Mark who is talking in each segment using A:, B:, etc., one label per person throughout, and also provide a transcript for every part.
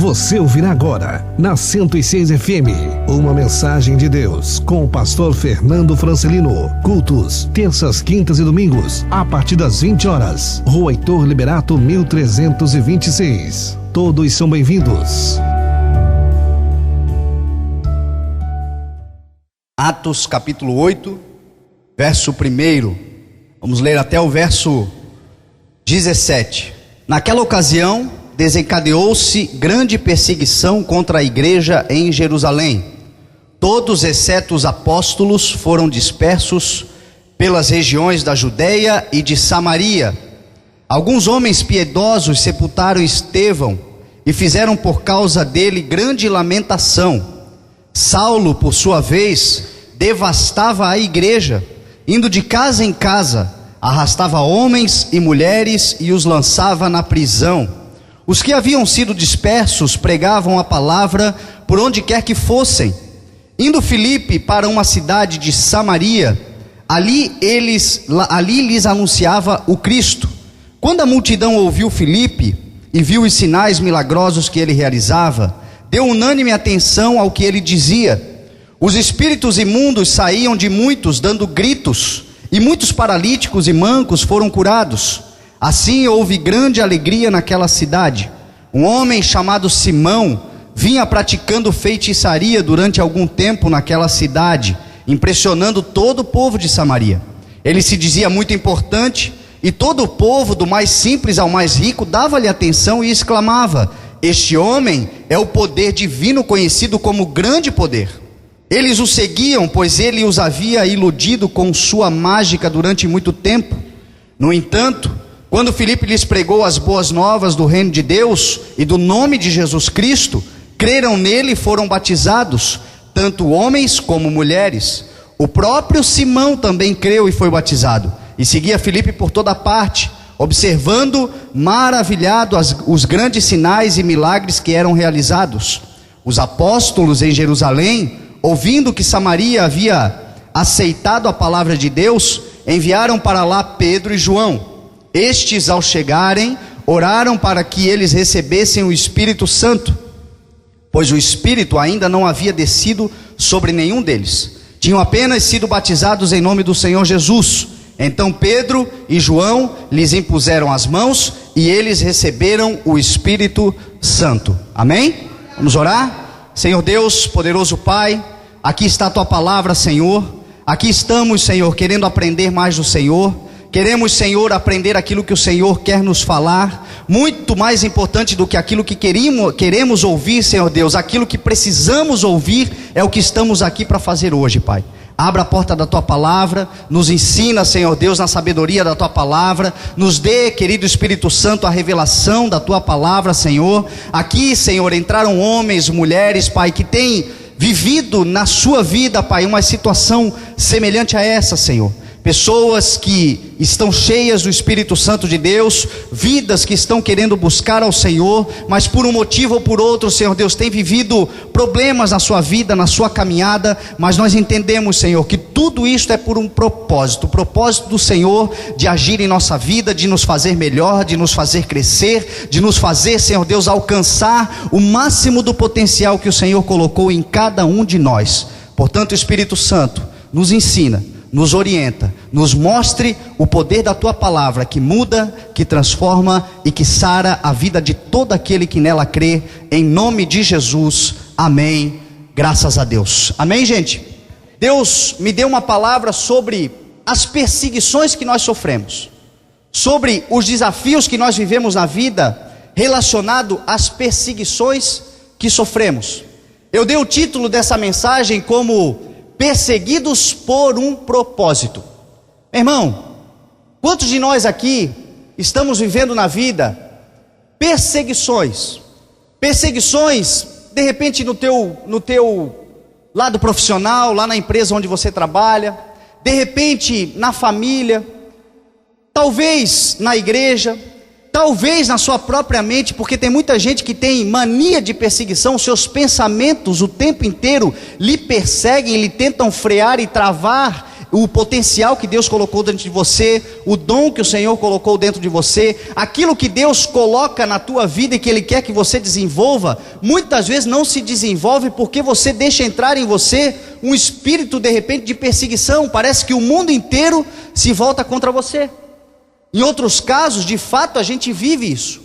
A: Você ouvirá agora, na 106 FM, uma mensagem de Deus com o pastor Fernando Francelino. Cultos, terças, quintas e domingos, a partir das 20 horas. Rua Heitor Liberato, 1326. Todos são bem-vindos.
B: Atos capítulo 8, verso 1. Vamos ler até o verso 17. Naquela ocasião, desencadeou-se grande perseguição contra a igreja em Jerusalém. Todos, exceto os apóstolos, foram dispersos pelas regiões da Judeia e de Samaria. Alguns homens piedosos sepultaram Estevão e fizeram por causa dele grande lamentação. Saulo, por sua vez, devastava a igreja, indo de casa em casa, arrastava homens e mulheres e os lançava na prisão. Os que haviam sido dispersos pregavam a palavra por onde quer que fossem. Indo Filipe para uma cidade de Samaria, ali lhes anunciava o Cristo. Quando a multidão ouviu Filipe e viu os sinais milagrosos que ele realizava, deu unânime atenção ao que ele dizia. Os espíritos imundos saíam de muitos dando gritos, e muitos paralíticos e mancos foram curados. Assim houve grande alegria naquela cidade. Um homem chamado Simão vinha praticando feitiçaria durante algum tempo naquela cidade, impressionando todo o povo de Samaria. Ele se dizia muito importante, e todo o povo, do mais simples ao mais rico, dava-lhe atenção e exclamava: este homem é o poder divino conhecido como grande poder. Eles o seguiam, pois ele os havia iludido com sua mágica durante muito tempo. No entanto, quando Filipe lhes pregou as boas novas do reino de Deus e do nome de Jesus Cristo, creram nele e foram batizados, tanto homens como mulheres. O próprio Simão também creu e foi batizado, e seguia Filipe por toda parte, observando maravilhado os grandes sinais e milagres que eram realizados. Os apóstolos em Jerusalém, ouvindo que Samaria havia aceitado a palavra de Deus, enviaram para lá Pedro e João. Estes, ao chegarem, oraram para que eles recebessem o Espírito Santo, pois o Espírito ainda não havia descido sobre nenhum deles. Tinham apenas sido batizados em nome do Senhor Jesus. Então Pedro e João lhes impuseram as mãos e eles receberam o Espírito Santo. Amém? Vamos orar? Senhor Deus, poderoso Pai, aqui está a Tua palavra, Senhor. Aqui estamos, Senhor, querendo aprender mais do Senhor. Queremos, Senhor, aprender aquilo que o Senhor quer nos falar. Muito mais importante do que aquilo que queremos ouvir, Senhor Deus, aquilo que precisamos ouvir é o que estamos aqui para fazer hoje, Pai. Abra a porta da Tua palavra, nos ensina, Senhor Deus, na sabedoria da Tua palavra. Nos dê, querido Espírito Santo, a revelação da Tua palavra, Senhor. Aqui, Senhor, entraram homens, mulheres, Pai, que têm vivido na sua vida, Pai, uma situação semelhante a essa, Senhor. Pessoas que estão cheias do Espírito Santo de Deus, vidas que estão querendo buscar ao Senhor, mas por um motivo ou por outro, Senhor Deus, tem vivido problemas na sua vida, na sua caminhada, mas nós entendemos, Senhor, que tudo isto é por um propósito, o propósito do Senhor de agir em nossa vida, de nos fazer melhor, de nos fazer crescer, de nos fazer, Senhor Deus, alcançar o máximo do potencial que o Senhor colocou em cada um de nós. Portanto, Espírito Santo, nos ensina, nos orienta, nos mostre o poder da Tua palavra, que muda, que transforma e que sara a vida de todo aquele que nela crê, em nome de Jesus, amém, graças a Deus. Amém, gente? Deus me deu uma palavra sobre as perseguições que nós sofremos, sobre os desafios que nós vivemos na vida, relacionado às perseguições que sofremos. Eu dei o título dessa mensagem como perseguidos por um propósito. Irmão, quantos de nós aqui estamos vivendo na vida perseguições? Perseguições, de repente no teu lado profissional, lá na empresa onde você trabalha, de repente na família, talvez na igreja, talvez na sua própria mente, porque tem muita gente que tem mania de perseguição. Seus pensamentos o tempo inteiro lhe perseguem, lhe tentam frear e travar o potencial que Deus colocou dentro de você, o dom que o Senhor colocou dentro de você, aquilo que Deus coloca na tua vida e que Ele quer que você desenvolva, muitas vezes não se desenvolve porque você deixa entrar em você um espírito de repente de perseguição. Parece que o mundo inteiro se volta contra você. Em outros casos, de fato, a gente vive isso.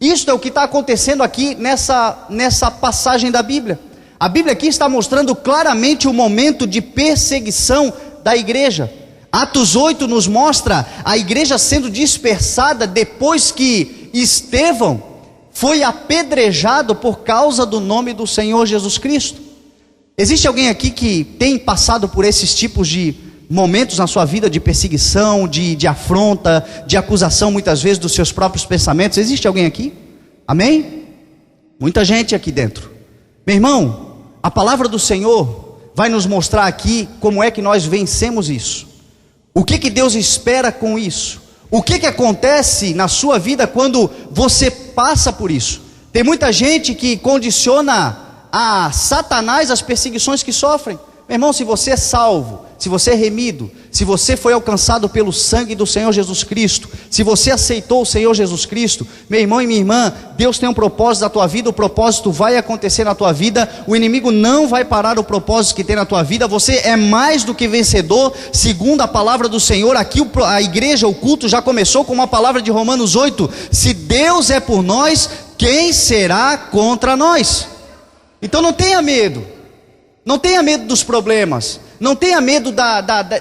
B: Isso é o que está acontecendo aqui nessa passagem da Bíblia. A Bíblia aqui está mostrando claramente o momento de perseguição da igreja. Atos 8 nos mostra a igreja sendo dispersada depois que Estevão foi apedrejado por causa do nome do Senhor Jesus Cristo. Existe alguém aqui que tem passado por esses tipos de momentos na sua vida de perseguição, de afronta, de acusação muitas vezes dos seus próprios pensamentos? Existe alguém aqui? Amém? Muita gente aqui dentro. Meu irmão, a palavra do Senhor vai nos mostrar aqui como é que nós vencemos isso. O que Deus espera com isso? O que acontece na sua vida quando você passa por isso? Tem muita gente que condiciona a Satanás as perseguições que sofrem. Meu irmão, se você é salvo, se você é remido, se você foi alcançado pelo sangue do Senhor Jesus Cristo, se você aceitou o Senhor Jesus Cristo, meu irmão e minha irmã, Deus tem um propósito na tua vida, o propósito vai acontecer na tua vida, o inimigo não vai parar o propósito que tem na tua vida, você é mais do que vencedor, segundo a palavra do Senhor. Aqui a igreja, o culto já começou com uma palavra de Romanos 8, se Deus é por nós, quem será contra nós? Então não tenha medo. Não tenha medo dos problemas, não tenha medo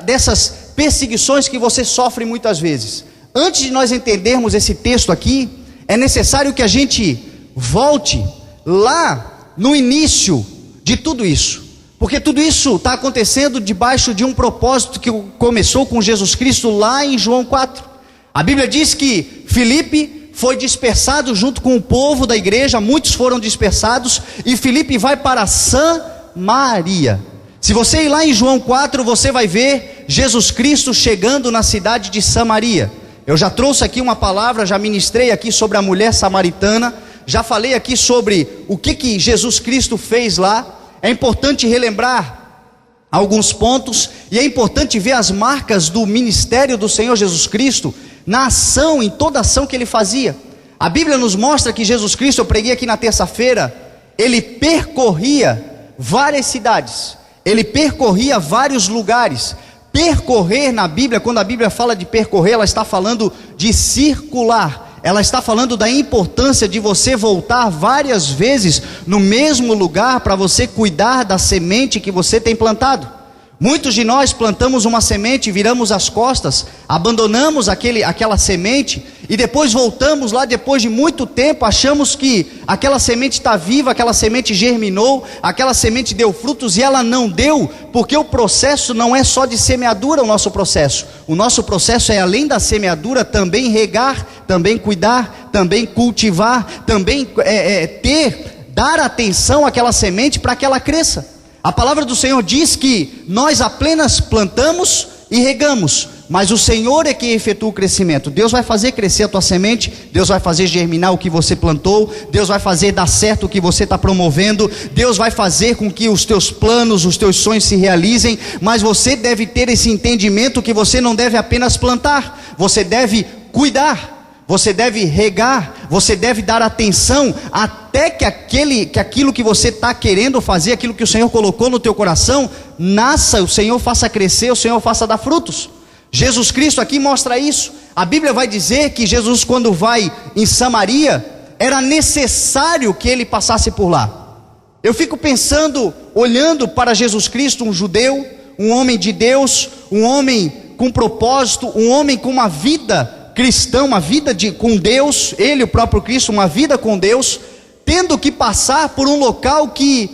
B: dessas perseguições que você sofre muitas vezes. Antes de nós entendermos esse texto aqui, é necessário que a gente volte lá no início de tudo isso, porque tudo isso está acontecendo debaixo de um propósito que começou com Jesus Cristo lá em João 4. A Bíblia diz que Filipe foi dispersado junto com o povo da igreja, muitos foram dispersados, e Filipe vai para Samaria. Se você ir lá em João 4, você vai ver Jesus Cristo chegando na cidade de Samaria. Eu já trouxe aqui uma palavra, já ministrei aqui sobre a mulher samaritana, já falei aqui sobre o que Jesus Cristo fez lá. É importante relembrar alguns pontos, e é importante ver as marcas do ministério do Senhor Jesus Cristo, na ação, em toda ação que ele fazia. A Bíblia nos mostra que Jesus Cristo, eu preguei aqui na terça-feira, ele percorria várias cidades, ele percorria vários lugares. Percorrer na Bíblia, quando a Bíblia fala de percorrer, ela está falando de circular, ela está falando da importância de você voltar várias vezes no mesmo lugar para você cuidar da semente que você tem plantado. Muitos de nós plantamos uma semente, viramos as costas, abandonamos aquela semente e depois voltamos lá depois de muito tempo, achamos que aquela semente está viva, aquela semente germinou, aquela semente deu frutos, e ela não deu, porque o processo não é só de semeadura. O nosso processo é, além da semeadura, também regar, também cuidar, também cultivar, também dar atenção àquela semente para que ela cresça. A palavra do Senhor diz que nós apenas plantamos e regamos, mas o Senhor é quem efetua o crescimento. Deus vai fazer crescer a tua semente, Deus vai fazer germinar o que você plantou, Deus vai fazer dar certo o que você está promovendo, Deus vai fazer com que os teus planos, os teus sonhos se realizem, mas você deve ter esse entendimento que você não deve apenas plantar, você deve cuidar, você deve regar, você deve dar atenção até que aquilo que você está querendo fazer, aquilo que o Senhor colocou no teu coração, nasça, o Senhor faça crescer, o Senhor faça dar frutos. Jesus Cristo aqui mostra isso. A Bíblia vai dizer que Jesus, quando vai em Samaria, era necessário que ele passasse por lá. Eu fico pensando, olhando para Jesus Cristo, um judeu, um homem de Deus, um homem com propósito, um homem com uma vida cristã, uma vida com Deus, ele, o próprio Cristo, uma vida com Deus, tendo que passar por um local que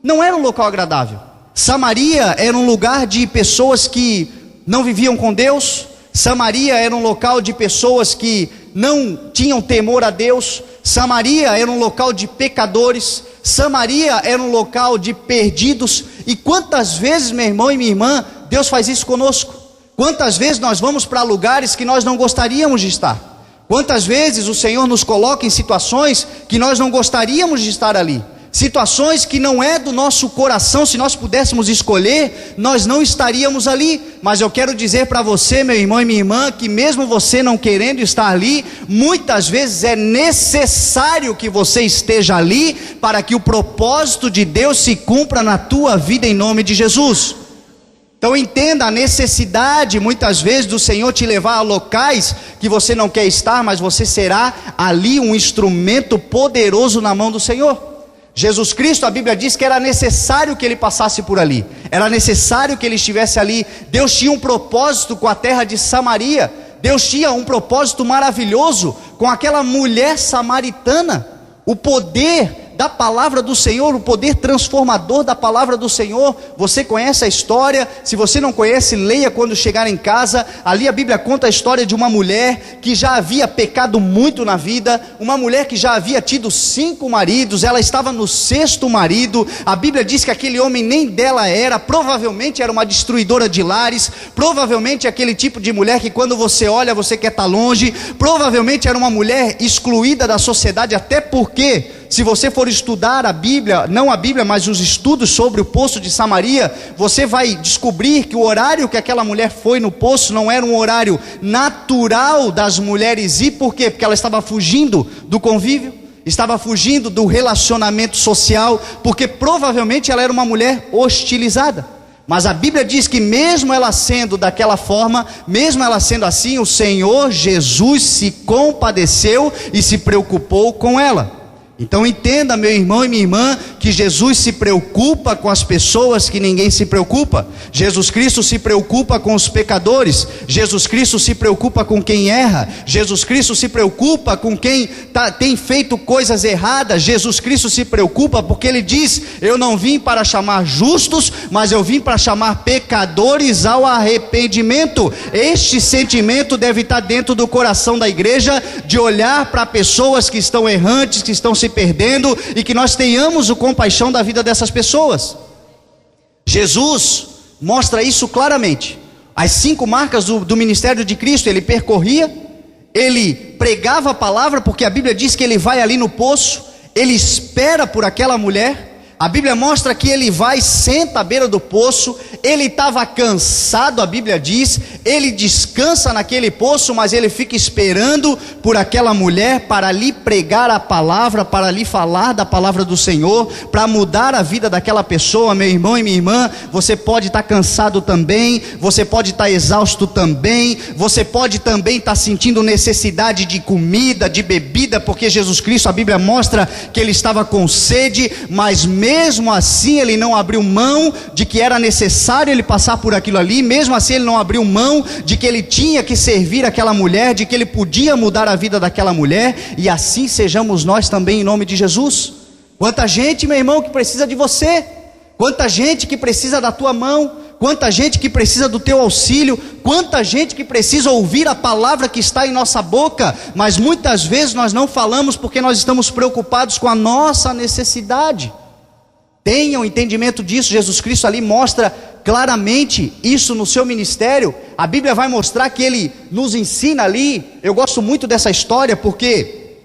B: não era um local agradável. Samaria era um lugar de pessoas que não viviam com Deus. Samaria era um local de pessoas que não tinham temor a Deus. Samaria era um local de pecadores. Samaria era um local de perdidos. E quantas vezes, meu irmão e minha irmã, Deus faz isso conosco? Quantas vezes nós vamos para lugares que nós não gostaríamos de estar? Quantas vezes o Senhor nos coloca em situações que nós não gostaríamos de estar ali? situações que não é do nosso coração. Se nós pudéssemos escolher, nós não estaríamos ali. Mas eu quero dizer para você, meu irmão e minha irmã, que mesmo você não querendo estar ali, muitas vezes é necessário que você esteja ali, para que o propósito de Deus se cumpra na tua vida, em nome de Jesus. Então entenda a necessidade muitas vezes do Senhor te levar a locais que você não quer estar, mas você será ali um instrumento poderoso na mão do Senhor. Jesus Cristo, a Bíblia diz que era necessário que ele passasse por ali, era necessário que ele estivesse ali. Deus tinha um propósito com a terra de Samaria, Deus tinha um propósito maravilhoso com aquela mulher samaritana. O poder da palavra do Senhor, o poder transformador da palavra do Senhor. Você conhece a história? Se você não conhece, leia quando chegar em casa. Ali a Bíblia conta a história de uma mulher que já havia pecado muito na vida, uma mulher que já havia tido 5 maridos, ela estava no 6º marido. A Bíblia diz que aquele homem nem dela era, provavelmente era uma destruidora de lares, provavelmente aquele tipo de mulher que quando você olha, você quer estar longe, provavelmente era uma mulher excluída da sociedade, até porque, se você for estudar a Bíblia, não a Bíblia, mas os estudos sobre o poço de Samaria, você vai descobrir que o horário que aquela mulher foi no poço não era um horário natural das mulheres ir. Por quê? Porque ela estava fugindo do convívio, estava fugindo do relacionamento social, porque provavelmente ela era uma mulher hostilizada. Mas a Bíblia diz que mesmo ela sendo daquela forma, mesmo ela sendo assim, o Senhor Jesus se compadeceu e se preocupou com ela. Então entenda, meu irmão e minha irmã, que Jesus se preocupa com as pessoas que ninguém se preocupa. Jesus Cristo se preocupa com os pecadores. Jesus Cristo se preocupa com quem erra. Jesus Cristo se preocupa com quem tem feito coisas erradas. Jesus Cristo se preocupa porque ele diz: eu não vim para chamar justos, mas eu vim para chamar pecadores ao arrependimento. Este sentimento deve estar dentro do coração da igreja, de olhar para pessoas que estão errantes, que estão se perdendo, e que nós tenhamos compaixão da vida dessas pessoas. Jesus mostra isso claramente. As 5 marcas do ministério de Cristo: ele percorria, ele pregava a palavra, porque a Bíblia diz que ele vai ali no poço, ele espera por aquela mulher. A Bíblia mostra que ele vai, senta à beira do poço, ele estava cansado, a Bíblia diz, ele descansa naquele poço, mas ele fica esperando por aquela mulher para lhe pregar a palavra, para lhe falar da palavra do Senhor, para mudar a vida daquela pessoa. Meu irmão e minha irmã, você pode estar cansado também, você pode estar exausto também, você pode também estar sentindo necessidade de comida, de bebida, porque Jesus Cristo, a Bíblia mostra que ele estava com sede, mas mesmo assim ele não abriu mão de que era necessário ele passar por aquilo ali. Mesmo assim ele não abriu mão de que ele tinha que servir aquela mulher, de que ele podia mudar a vida daquela mulher. E assim sejamos nós também, em nome de Jesus. Quanta gente, meu irmão, que precisa de você, quanta gente que precisa da tua mão, quanta gente que precisa do teu auxílio, quanta gente que precisa ouvir a palavra que está em nossa boca, mas muitas vezes nós não falamos porque nós estamos preocupados com a nossa necessidade. Tenham entendimento disso. Jesus Cristo ali mostra claramente isso no seu ministério. A Bíblia vai mostrar que ele nos ensina ali. Eu gosto muito dessa história, porque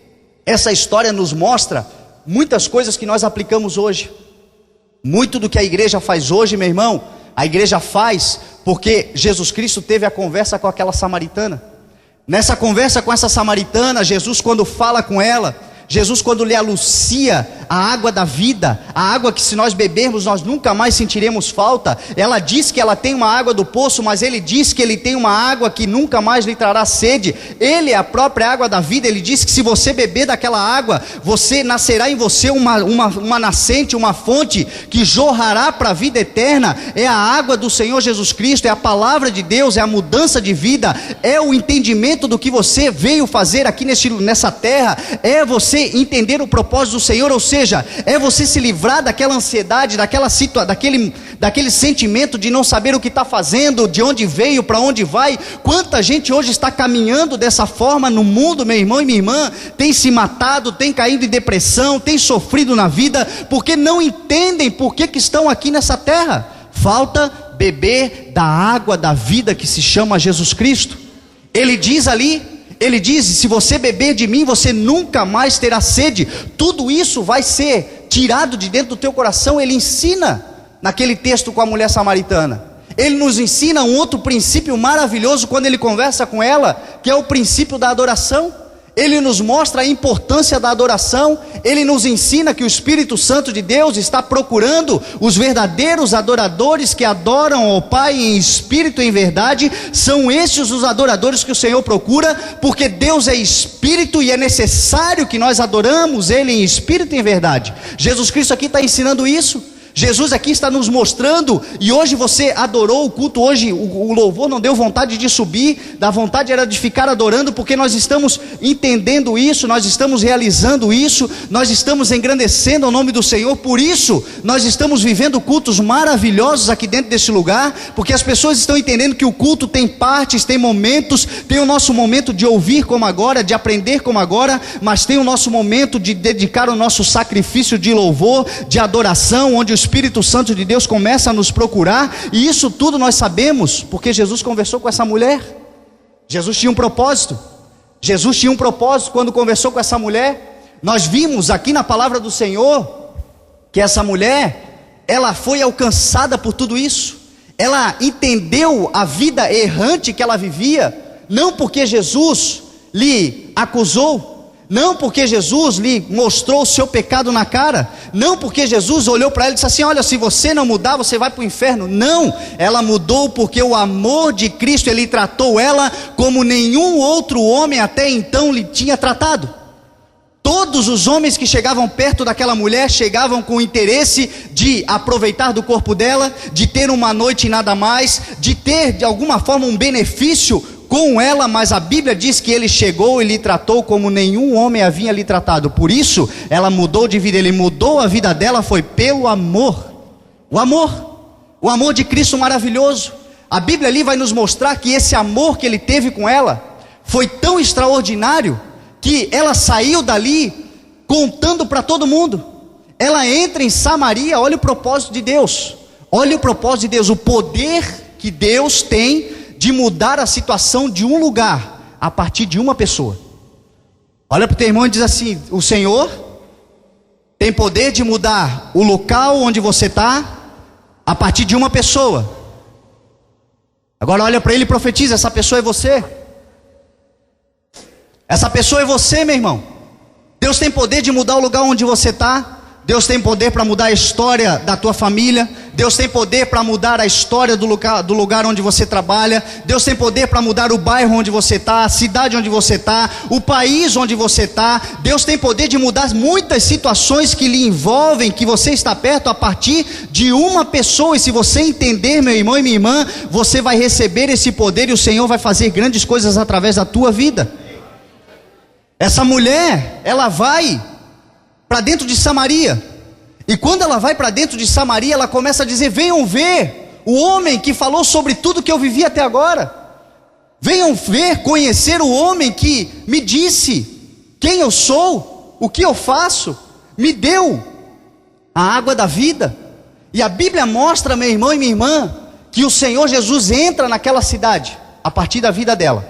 B: essa história nos mostra muitas coisas que nós aplicamos hoje. Muito do que a igreja faz hoje, meu irmão, a igreja faz porque Jesus Cristo teve a conversa com aquela samaritana. Nessa conversa com essa samaritana, Jesus, quando fala com ela, Jesus, quando lhe anuncia a água da vida, a água que se nós bebermos nós nunca mais sentiremos falta. Ela diz que ela tem uma água do poço, mas ele diz que ele tem uma água que nunca mais lhe trará sede. Ele é a própria água da vida. Ele diz que se você beber daquela água, nascerá em você uma nascente, uma fonte que jorrará para a vida eterna. É a água do Senhor Jesus Cristo, é a palavra de Deus, é a mudança de vida, é o entendimento do que você veio fazer aqui nessa terra, é você entender o propósito do Senhor, ou seja, é você se livrar daquela ansiedade, daquele sentimento de não saber o que está fazendo, de onde veio, para onde vai. Quanta gente hoje está caminhando dessa forma no mundo, meu irmão e minha irmã, tem se matado, tem caído em depressão, tem sofrido na vida, porque não entendem por que estão aqui nessa terra. Falta beber da água da vida que se chama Jesus Cristo. Ele diz ali, ele diz: se você beber de mim, você nunca mais terá sede. Tudo isso vai ser tirado de dentro do teu coração. Ele ensina naquele texto com a mulher samaritana. Ele nos ensina um outro princípio maravilhoso quando ele conversa com ela, que é o princípio da adoração. Ele nos mostra a importância da adoração. Ele nos ensina que o Espírito Santo de Deus está procurando os verdadeiros adoradores que adoram ao Pai em espírito e em verdade. São estes os adoradores que o Senhor procura, porque Deus é espírito e é necessário que nós adoramos Ele em espírito e em verdade. Jesus Cristo aqui está ensinando isso. Jesus aqui está nos mostrando, e hoje você adorou o culto, hoje o louvor não deu vontade de subir, da vontade era de ficar adorando, porque nós estamos entendendo isso, nós estamos realizando isso, nós estamos engrandecendo o nome do Senhor. Por isso nós estamos vivendo cultos maravilhosos aqui dentro desse lugar, porque as pessoas estão entendendo que o culto tem partes, tem momentos, tem o nosso momento de ouvir como agora, de aprender como agora, mas tem o nosso momento de dedicar o nosso sacrifício de louvor, de adoração, onde o Espírito Santo de Deus começa a nos procurar. E isso tudo nós sabemos porque Jesus conversou com essa mulher. Jesus tinha um propósito. Jesus tinha um propósito quando conversou com essa mulher. Nós vimos aqui na palavra do Senhor que essa mulher, ela foi alcançada por tudo isso. Ela entendeu a vida errante que ela vivia, não porque Jesus lhe acusou, não porque Jesus lhe mostrou o seu pecado na cara, não porque Jesus olhou para ela e disse assim: olha, se você não mudar, você vai para o inferno. Não, ela mudou porque o amor de Cristo, Ele tratou ela como nenhum outro homem até então lhe tinha tratado. Todos os homens que chegavam perto daquela mulher, chegavam com o interesse de aproveitar do corpo dela, de ter uma noite e nada mais, de ter de alguma forma um benefício com ela, mas a Bíblia diz que ele chegou e lhe tratou como nenhum homem havia lhe tratado. Por isso ela mudou de vida. Ele mudou a vida dela, foi pelo amor. O amor de Cristo maravilhoso. A Bíblia ali vai nos mostrar que esse amor que ele teve com ela foi tão extraordinário, que ela saiu dali contando para todo mundo. Ela entra em Samaria. Olha o propósito de Deus, olha o propósito de Deus, o poder que Deus tem de mudar a situação de um lugar a partir de uma pessoa. Olha para o teu irmão e diz assim: o Senhor tem poder de mudar o local onde você está a partir de uma pessoa. Agora olha para ele e profetiza: essa pessoa é você. Essa pessoa é você, meu irmão. Deus tem poder de mudar o lugar onde você está. Deus tem poder para mudar a história da tua família. Deus tem poder para mudar a história do lugar onde você trabalha. Deus tem poder para mudar o bairro onde você está, a cidade onde você está, o país onde você está. Deus tem poder de mudar muitas situações que lhe envolvem, que você está perto, a partir de uma pessoa. E se você entender, meu irmão e minha irmã, você vai receber esse poder, e o Senhor vai fazer grandes coisas através da tua vida. Essa mulher, ela vai para dentro de Samaria, e quando ela vai para dentro de Samaria, ela começa a dizer: venham ver o homem que falou sobre tudo que eu vivi até agora. Venham ver, conhecer o homem que me disse quem eu sou, o que eu faço, me deu a água da vida. E a Bíblia mostra, meu irmão e minha irmã, que o Senhor Jesus entra naquela cidade, a partir da vida dela.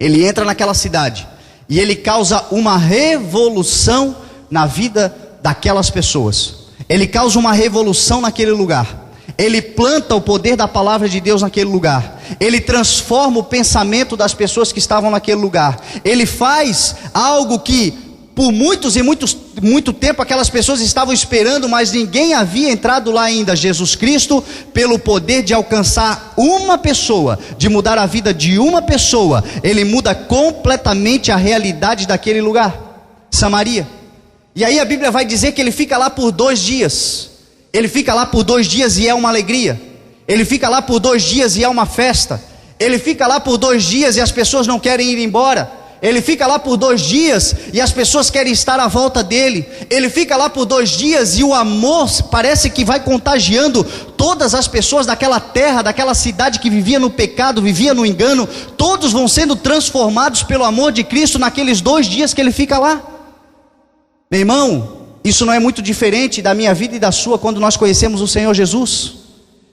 B: Ele entra naquela cidade e ele causa uma revolução na vida daquelas pessoas. Ele causa uma revolução naquele lugar. Ele planta o poder da palavra de Deus naquele lugar. Ele transforma o pensamento das pessoas que estavam naquele lugar. Ele faz algo que por muito tempo aquelas pessoas estavam esperando, mas ninguém havia entrado lá ainda. Jesus Cristo, pelo poder de alcançar uma pessoa, de mudar a vida de uma pessoa, ele muda completamente a realidade daquele lugar, Samaria. E aí a Bíblia vai dizer que ele fica lá por 2 dias. Ele fica lá por 2 dias e é uma alegria. Ele fica lá por 2 dias e é uma festa. Ele fica lá por 2 dias e as pessoas não querem ir embora. Ele fica lá por 2 dias e as pessoas querem estar à volta dele. Ele fica lá por 2 dias e o amor parece que vai contagiando todas as pessoas daquela terra, daquela cidade que vivia no pecado, vivia no engano. Todos vão sendo transformados pelo amor de Cristo naqueles 2 dias que ele fica lá. Meu irmão, isso não é muito diferente da minha vida e da sua quando nós conhecemos o Senhor Jesus.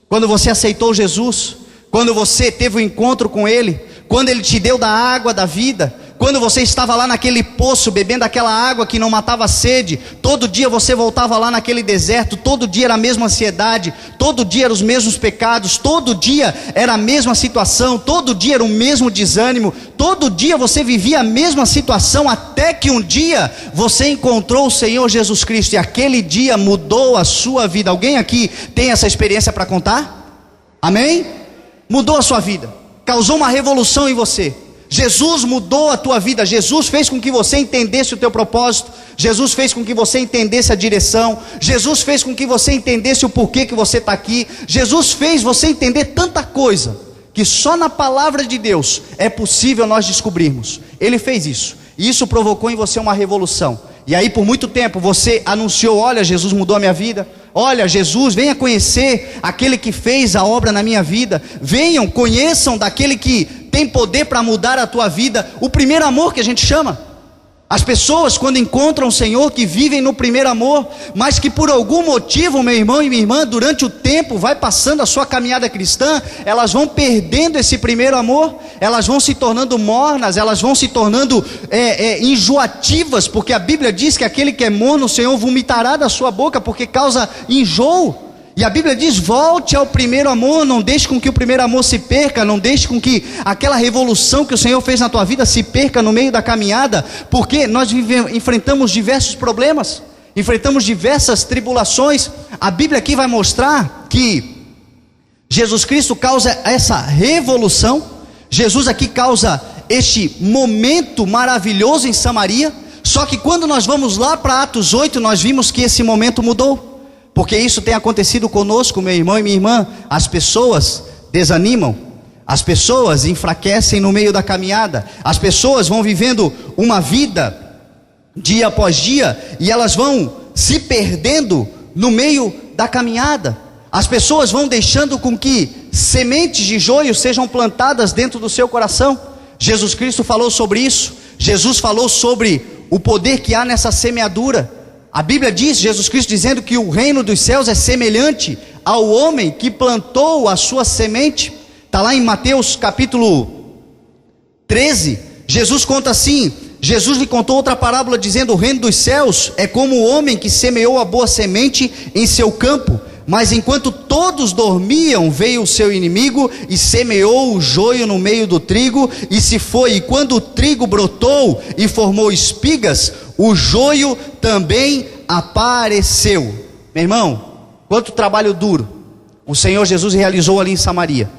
B: Quando você aceitou Jesus, quando você teve um encontro com Ele, quando Ele te deu da água da vida, Quando você estava lá naquele poço, bebendo aquela água que não matava a sede, todo dia você voltava lá naquele deserto, todo dia era a mesma ansiedade, todo dia eram os mesmos pecados, todo dia era a mesma situação, todo dia era o mesmo desânimo, todo dia você vivia a mesma situação, até que um dia você encontrou o Senhor Jesus Cristo, e aquele dia mudou a sua vida. Alguém aqui tem essa experiência para contar? Amém? Mudou a sua vida, causou uma revolução em você. Jesus mudou a tua vida, Jesus fez com que você entendesse o teu propósito, Jesus fez com que você entendesse a direção, Jesus fez com que você entendesse o porquê que você está aqui, Jesus fez você entender tanta coisa, que só na palavra de Deus é possível nós descobrirmos. Ele fez isso, e isso provocou em você uma revolução. E aí por muito tempo você anunciou: olha, Jesus mudou a minha vida, olha, Jesus, venha conhecer aquele que fez a obra na minha vida, venham, conheçam daquele que tem poder para mudar a tua vida, o primeiro amor que a gente chama. As pessoas, quando encontram o Senhor, que vivem no primeiro amor, mas que por algum motivo, meu irmão e minha irmã, durante o tempo, vai passando a sua caminhada cristã, elas vão perdendo esse primeiro amor, elas vão se tornando mornas, elas vão se tornando enjoativas, porque a Bíblia diz que aquele que é morno, o Senhor vomitará da sua boca, porque causa enjoo. E a Bíblia diz: volte ao primeiro amor, não deixe com que o primeiro amor se perca, não deixe com que aquela revolução que o Senhor fez na tua vida se perca no meio da caminhada, porque nós enfrentamos diversos problemas, enfrentamos diversas tribulações. A Bíblia aqui vai mostrar que Jesus Cristo causa essa revolução, Jesus aqui causa este momento maravilhoso em Samaria, só que quando nós vamos lá para Atos 8, nós vimos que esse momento mudou. Porque isso tem acontecido conosco, meu irmão e minha irmã. As pessoas desanimam, as pessoas enfraquecem no meio da caminhada, as pessoas vão vivendo uma vida dia após dia, e elas vão se perdendo no meio da caminhada. As pessoas vão deixando com que sementes de joio sejam plantadas dentro do seu coração. Jesus Cristo falou sobre isso. Jesus falou sobre o poder que há nessa semeadura. A Bíblia diz, Jesus Cristo dizendo que o reino dos céus é semelhante ao homem que plantou a sua semente. Está lá em Mateus capítulo 13, Jesus conta assim, Jesus lhe contou outra parábola dizendo: o reino dos céus é como o homem que semeou a boa semente em seu campo, mas enquanto todos dormiam, veio o seu inimigo e semeou o joio no meio do trigo, e se foi. E quando o trigo brotou e formou espigas, o joio também apareceu. Meu irmão, quanto trabalho duro o Senhor Jesus realizou ali em Samaria.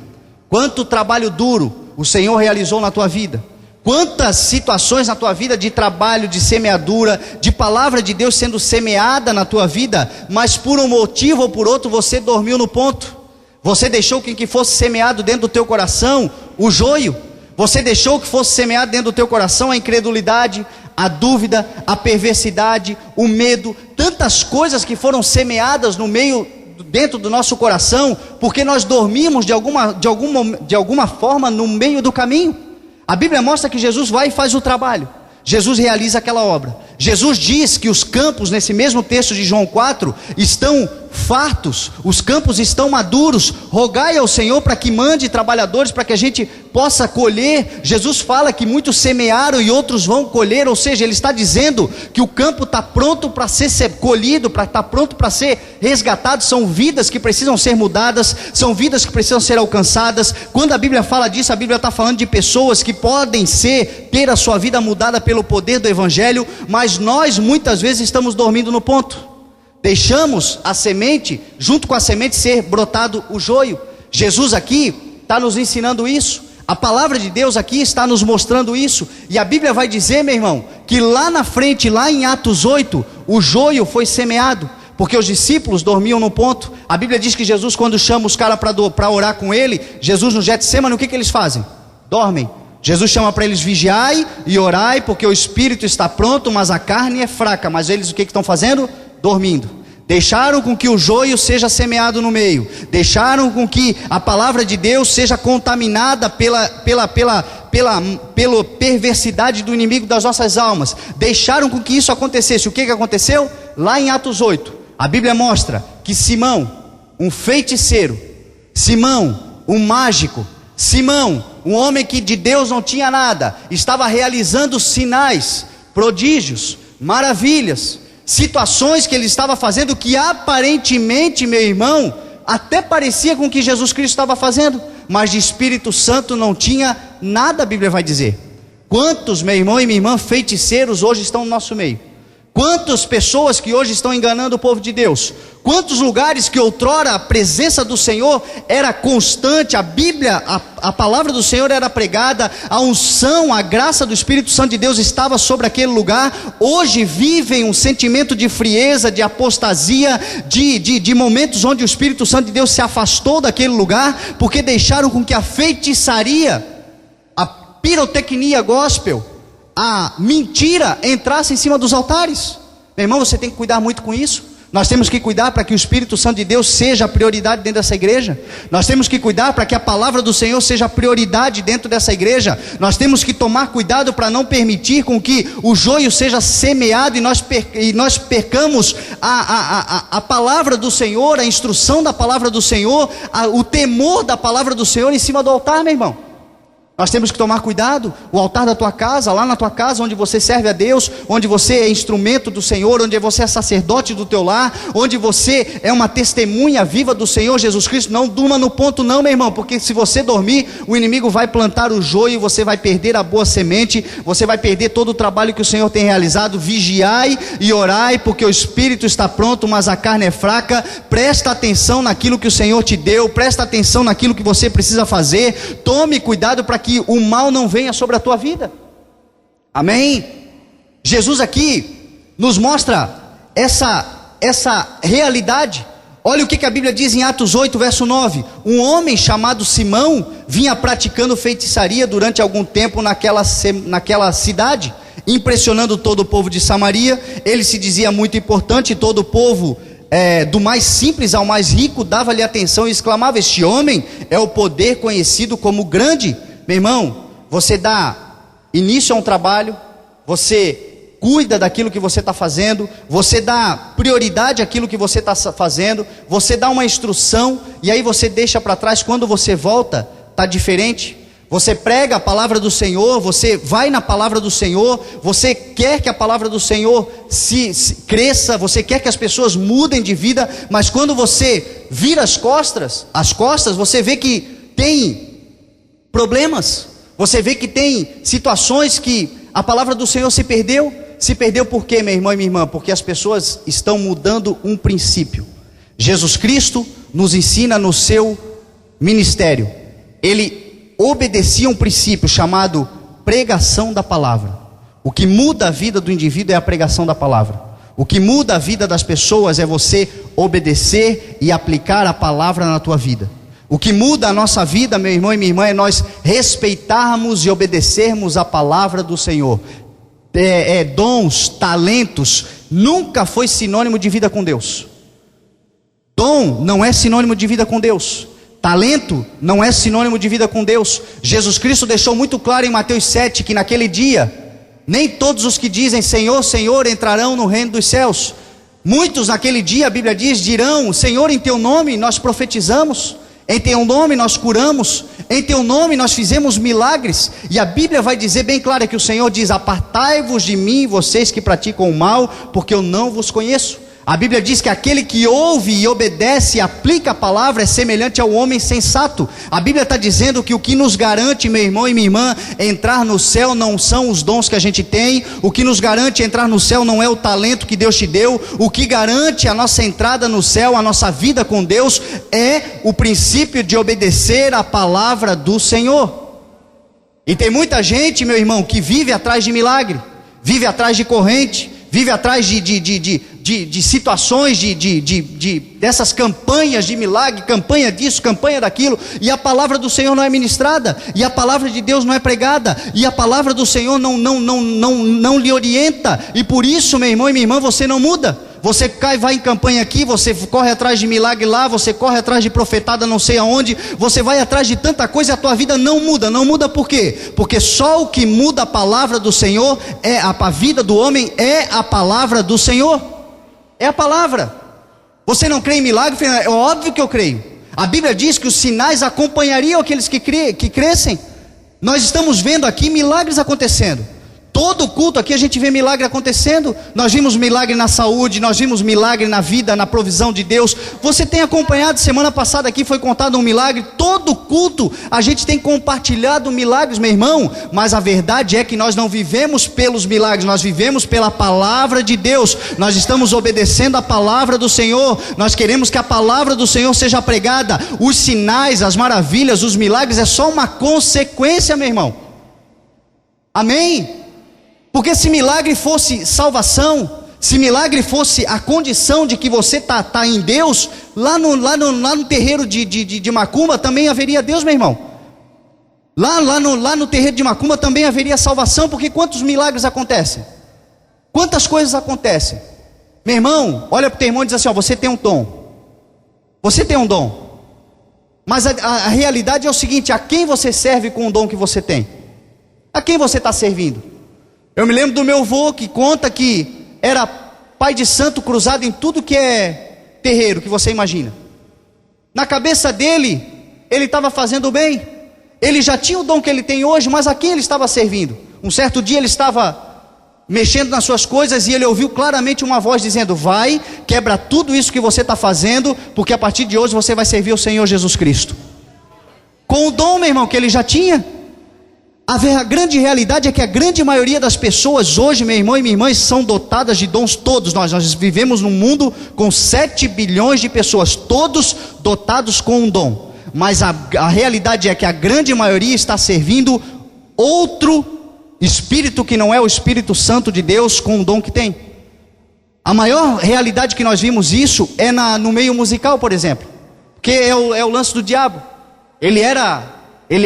B: Quanto trabalho duro o Senhor realizou na tua vida. Quantas situações na tua vida de trabalho, de semeadura, de palavra de Deus sendo semeada na tua vida, mas por um motivo ou por outro você dormiu no ponto. Você deixou que fosse semeado dentro do teu coração o joio. Você deixou que fosse semeado dentro do teu coração a incredulidade, a dúvida, a perversidade, o medo, tantas coisas que foram semeadas no meio, dentro do nosso coração, porque nós dormimos de alguma forma no meio do caminho. A Bíblia mostra que Jesus vai e faz o trabalho, Jesus realiza aquela obra. Jesus diz que os campos, nesse mesmo texto de João 4, estão fartos, os campos estão maduros. Rogai ao Senhor para que mande trabalhadores para que a gente possa colher. Jesus fala que muitos semearam e outros vão colher, ou seja, ele está dizendo que o campo está pronto para ser colhido, está pronto para ser resgatado. São vidas que precisam ser mudadas, são vidas que precisam ser alcançadas. Quando a Bíblia fala disso, a Bíblia está falando de pessoas que podem ter a sua vida mudada pelo poder do Evangelho, mas nós muitas vezes estamos dormindo no ponto. Deixamos a semente, junto com a semente ser brotado o joio. Jesus aqui está nos ensinando isso. A palavra de Deus aqui está nos mostrando isso. E a Bíblia vai dizer, meu irmão, que lá na frente, lá em Atos 8, o joio foi semeado, porque os discípulos dormiam no ponto. A Bíblia diz que Jesus, quando chama os caras para orar com ele, Jesus no Getsemane, o que eles fazem? Dormem. Jesus chama para eles: vigiai e orai, porque o espírito está pronto, mas a carne é fraca. Mas eles o que estão fazendo? Dormindo. Deixaram com que o joio seja semeado no meio, deixaram com que a palavra de Deus seja contaminada pela perversidade do inimigo das nossas almas, deixaram com que isso acontecesse. O que aconteceu? Lá em Atos 8, a Bíblia mostra que Simão, um feiticeiro, Simão, um mágico, Simão, um homem que de Deus não tinha nada, estava realizando sinais, prodígios, maravilhas, situações que ele estava fazendo que aparentemente, meu irmão, até parecia com o que Jesus Cristo estava fazendo, mas de Espírito Santo não tinha nada, a Bíblia vai dizer. Quantos, meu irmão e minha irmã, feiticeiros hoje estão no nosso meio? Quantas pessoas que hoje estão enganando o povo de Deus? Quantos lugares que outrora a presença do Senhor era constante, a Bíblia, a palavra do Senhor era pregada, a unção, a graça do Espírito Santo de Deus estava sobre aquele lugar, hoje vivem um sentimento de frieza, de apostasia, de momentos onde o Espírito Santo de Deus se afastou daquele lugar, porque deixaram com que a feitiçaria, a pirotecnia gospel, a mentira entrasse em cima dos altares. Meu irmão, você tem que cuidar muito com isso. Nós temos que cuidar para que o Espírito Santo de Deus seja a prioridade dentro dessa igreja. Nós temos que cuidar para que a palavra do Senhor seja a prioridade dentro dessa igreja. Nós temos que tomar cuidado para não permitir com que o joio seja semeado e nós percamos a palavra do Senhor, a instrução da palavra do Senhor, o temor da palavra do Senhor em cima do altar, meu irmão. Nós temos que tomar cuidado, o altar da tua casa, lá na tua casa, onde você serve a Deus, onde você é instrumento do Senhor, onde você é sacerdote do teu lar, onde você é uma testemunha viva do Senhor Jesus Cristo. Não durma no ponto não, meu irmão, porque se você dormir, o inimigo vai plantar o joio, você vai perder a boa semente, você vai perder todo o trabalho que o Senhor tem realizado. Vigiai e orai, porque o espírito está pronto, mas a carne é fraca. Presta atenção naquilo que o Senhor te deu, presta atenção naquilo que você precisa fazer, tome cuidado para que o mal não venha sobre a tua vida. Amém? Jesus aqui nos mostra essa realidade. Olha o que a Bíblia diz em Atos 8, verso 9. Um homem chamado Simão vinha praticando feitiçaria durante algum tempo naquela cidade, impressionando todo o povo de Samaria. Ele se dizia muito importante, todo o povo, do mais simples ao mais rico, dava-lhe atenção e exclamava: este homem é o poder conhecido como grande. Meu irmão, você dá início a um trabalho, você cuida daquilo que você está fazendo, você dá prioridade àquilo que você está fazendo, você dá uma instrução, e aí você deixa para trás. Quando você volta, está diferente. Você prega a palavra do Senhor, você vai na palavra do Senhor, você quer que a palavra do Senhor se cresça, você quer que as pessoas mudem de vida, mas quando você vira as costas, você vê que tem problemas, você vê que tem situações que a palavra do Senhor se perdeu. Se perdeu por quê, meu irmão e minha irmã? Porque as pessoas estão mudando um princípio. Jesus Cristo nos ensina no seu ministério, ele obedecia um princípio chamado pregação da palavra. O que muda a vida do indivíduo é a pregação da palavra. O que muda a vida das pessoas é você obedecer e aplicar a palavra na tua vida. O que muda a nossa vida, meu irmão e minha irmã, é nós respeitarmos e obedecermos a palavra do Senhor. Dons, talentos, nunca foi sinônimo de vida com Deus. Dom não é sinônimo de vida com Deus. Talento não é sinônimo de vida com Deus. Jesus Cristo deixou muito claro em Mateus 7 que naquele dia, nem todos os que dizem Senhor, Senhor entrarão no reino dos céus. Muitos naquele dia, a Bíblia diz, dirão: Senhor, em teu nome nós profetizamos, em teu nome nós curamos, em teu nome nós fizemos milagres. E a Bíblia vai dizer bem clara que o Senhor diz: apartai-vos de mim, vocês que praticam o mal, porque eu não vos conheço. A Bíblia diz que aquele que ouve e obedece e aplica a palavra é semelhante ao homem sensato. A Bíblia está dizendo que o que nos garante, meu irmão e minha irmã, entrar no céu não são os dons que a gente tem. O que nos garante entrar no céu não é o talento que Deus te deu. O que garante a nossa entrada no céu, a nossa vida com Deus, é o princípio de obedecer a palavra do Senhor. E tem muita gente, meu irmão, que vive atrás de milagre, vive atrás de corrente, vive atrás de situações, dessas campanhas de milagre, campanha disso, campanha daquilo, e a palavra do Senhor não é ministrada, e a palavra de Deus não é pregada, e a palavra do Senhor não lhe orienta, e por isso, meu irmão e minha irmã, você não muda. Você vai em campanha aqui, você corre atrás de milagre lá, você corre atrás de profetada não sei aonde, você vai atrás de tanta coisa e a tua vida não muda. Não muda por quê? Porque só o que muda a palavra do Senhor, a vida do homem é a palavra do Senhor. É a palavra. Você não crê em milagre? É óbvio que eu creio. A Bíblia diz que os sinais acompanhariam aqueles que crescem. Nós estamos vendo aqui milagres acontecendo. Todo culto aqui a gente vê milagre acontecendo. Nós vimos milagre na saúde, nós vimos milagre na vida, na provisão de Deus. Você tem acompanhado, semana passada aqui foi contado um milagre. Todo culto a gente tem compartilhado milagres, meu irmão. Mas a verdade é que nós não vivemos pelos milagres, nós vivemos pela palavra de Deus. Nós estamos obedecendo a palavra do Senhor. Nós queremos que a palavra do Senhor seja pregada. Os sinais, as maravilhas, os milagres é só uma consequência, meu irmão. Amém? Porque se milagre fosse salvação, se milagre fosse a condição de que você tá em Deus, lá no terreiro de Macumba também haveria Deus, meu irmão. Lá no terreiro de Macumba também haveria salvação, porque quantos milagres acontecem? Quantas coisas acontecem? Meu irmão, olha para o teu irmão e diz assim, ó, você tem um dom. Você tem um dom. Mas a realidade é o seguinte, a quem você serve com o dom que você tem? A quem você está servindo? Eu me lembro do meu avô que conta que era pai de santo cruzado em tudo que é terreiro, que você imagina. Na cabeça dele, ele estava fazendo bem. Ele já tinha o dom que ele tem hoje, mas a quem ele estava servindo? Um certo dia ele estava mexendo nas suas coisas e ele ouviu claramente uma voz dizendo, vai, quebra tudo isso que você está fazendo, porque a partir de hoje você vai servir o Senhor Jesus Cristo. Com o dom, meu irmão, que ele já tinha. A grande realidade é que a grande maioria das pessoas hoje, meu irmão e minha irmã, são dotadas de dons. Todos nós vivemos num mundo com 7 bilhões de pessoas, todos dotados com um dom. Mas a realidade é que a grande maioria está servindo outro espírito que não é o Espírito Santo de Deus com o dom que tem. A maior realidade que nós vimos isso é no meio musical, por exemplo, que é o lance do diabo. Ele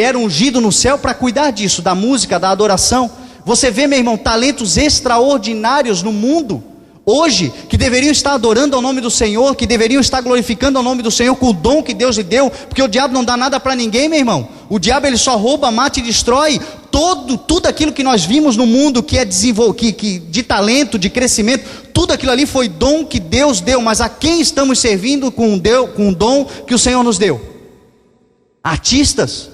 B: era ungido no céu para cuidar disso, da música, da adoração. Você vê, meu irmão, talentos extraordinários no mundo hoje, que deveriam estar adorando ao nome do Senhor, que deveriam estar glorificando ao nome do Senhor com o dom que Deus lhe deu, porque o diabo não dá nada para ninguém, meu irmão. O diabo ele só rouba, mata e destrói. Tudo aquilo que nós vimos no mundo que é de talento, de crescimento, tudo aquilo ali foi dom que Deus deu. Mas a quem estamos servindo com o dom que o Senhor nos deu? Artistas,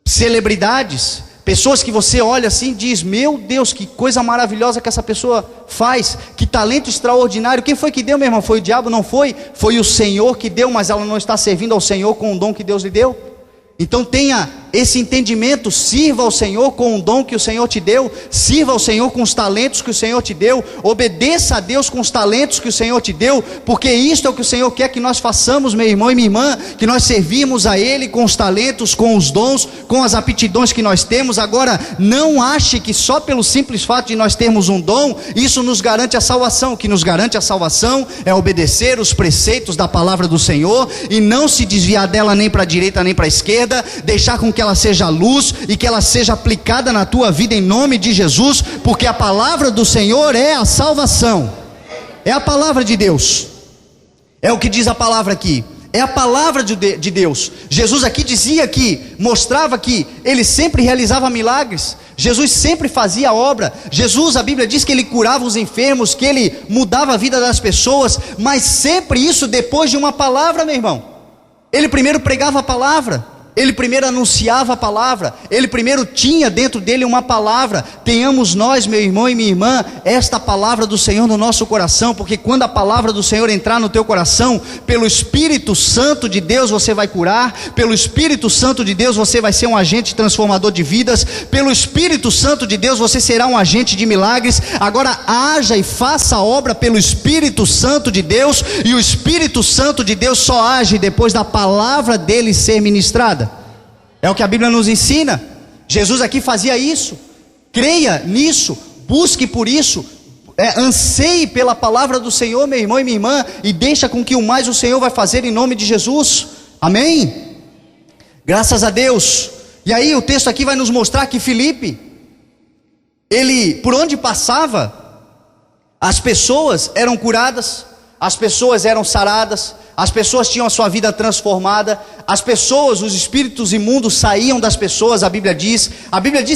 B: celebridades, pessoas que você olha assim e diz, meu Deus, que coisa maravilhosa que essa pessoa faz, que talento extraordinário. Quem foi que deu, meu irmão? Foi o diabo? Não foi? Foi o Senhor que deu, mas ela não está servindo ao Senhor com o dom que Deus lhe deu. Então tenha esse entendimento, sirva ao Senhor com o dom que o Senhor te deu, sirva ao Senhor com os talentos que o Senhor te deu, obedeça a Deus com os talentos que o Senhor te deu, porque isto é o que o Senhor quer que nós façamos, meu irmão e minha irmã, que nós servimos a Ele com os talentos, com os dons, com as aptidões que nós temos. Agora, não ache que só pelo simples fato de nós termos um dom, isso nos garante a salvação. O que nos garante a salvação é obedecer os preceitos da palavra do Senhor, e não se desviar dela nem para a direita nem para a esquerda, deixar com que ela seja luz e que ela seja aplicada na tua vida em nome de Jesus, porque a palavra do Senhor é a salvação, é a palavra de Deus, é o que diz a palavra aqui, é a palavra de Deus. Jesus aqui dizia que, mostrava que ele sempre realizava milagres, Jesus sempre fazia obra. Jesus, a Bíblia diz que ele curava os enfermos, que ele mudava a vida das pessoas, mas sempre isso depois de uma palavra, meu irmão. Ele primeiro pregava a palavra, ele primeiro anunciava a palavra, ele primeiro tinha dentro dele uma palavra. Tenhamos nós, meu irmão e minha irmã, esta palavra do Senhor no nosso coração, porque quando a palavra do Senhor entrar no teu coração, pelo Espírito Santo de Deus você vai curar, pelo Espírito Santo de Deus você vai ser um agente transformador de vidas, pelo Espírito Santo de Deus você será um agente de milagres. Agora haja e faça a obra pelo Espírito Santo de Deus, e o Espírito Santo de Deus só age depois da palavra dele ser ministrada. É o que a Bíblia nos ensina. Jesus aqui fazia isso. Creia nisso, busque por isso, anseie pela palavra do Senhor, meu irmão e minha irmã, e deixa com que o mais o Senhor vai fazer em nome de Jesus. Amém? Graças a Deus. E aí o texto aqui vai nos mostrar que Filipe, ele, por onde passava, as pessoas eram curadas, as pessoas eram saradas, as pessoas tinham a sua vida transformada, as pessoas, os espíritos imundos saíam das pessoas, a Bíblia diz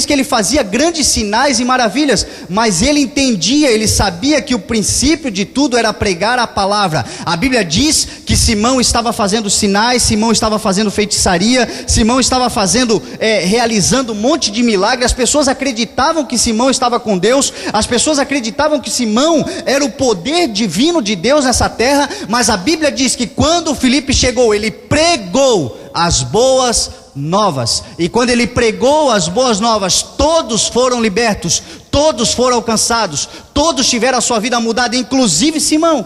B: que ele fazia grandes sinais e maravilhas, mas ele entendia, ele sabia que o princípio de tudo era pregar a palavra. A Bíblia diz que Simão estava fazendo sinais, Simão estava fazendo feitiçaria, Simão estava realizando um monte de milagres. As pessoas acreditavam que Simão estava com Deus, as pessoas acreditavam que Simão era o poder divino de Deus nessa terra, mas a Bíblia diz que quando Filipe chegou, ele pregou as boas novas, e quando ele pregou as boas novas, todos foram libertos, todos foram alcançados, todos tiveram a sua vida mudada, inclusive Simão.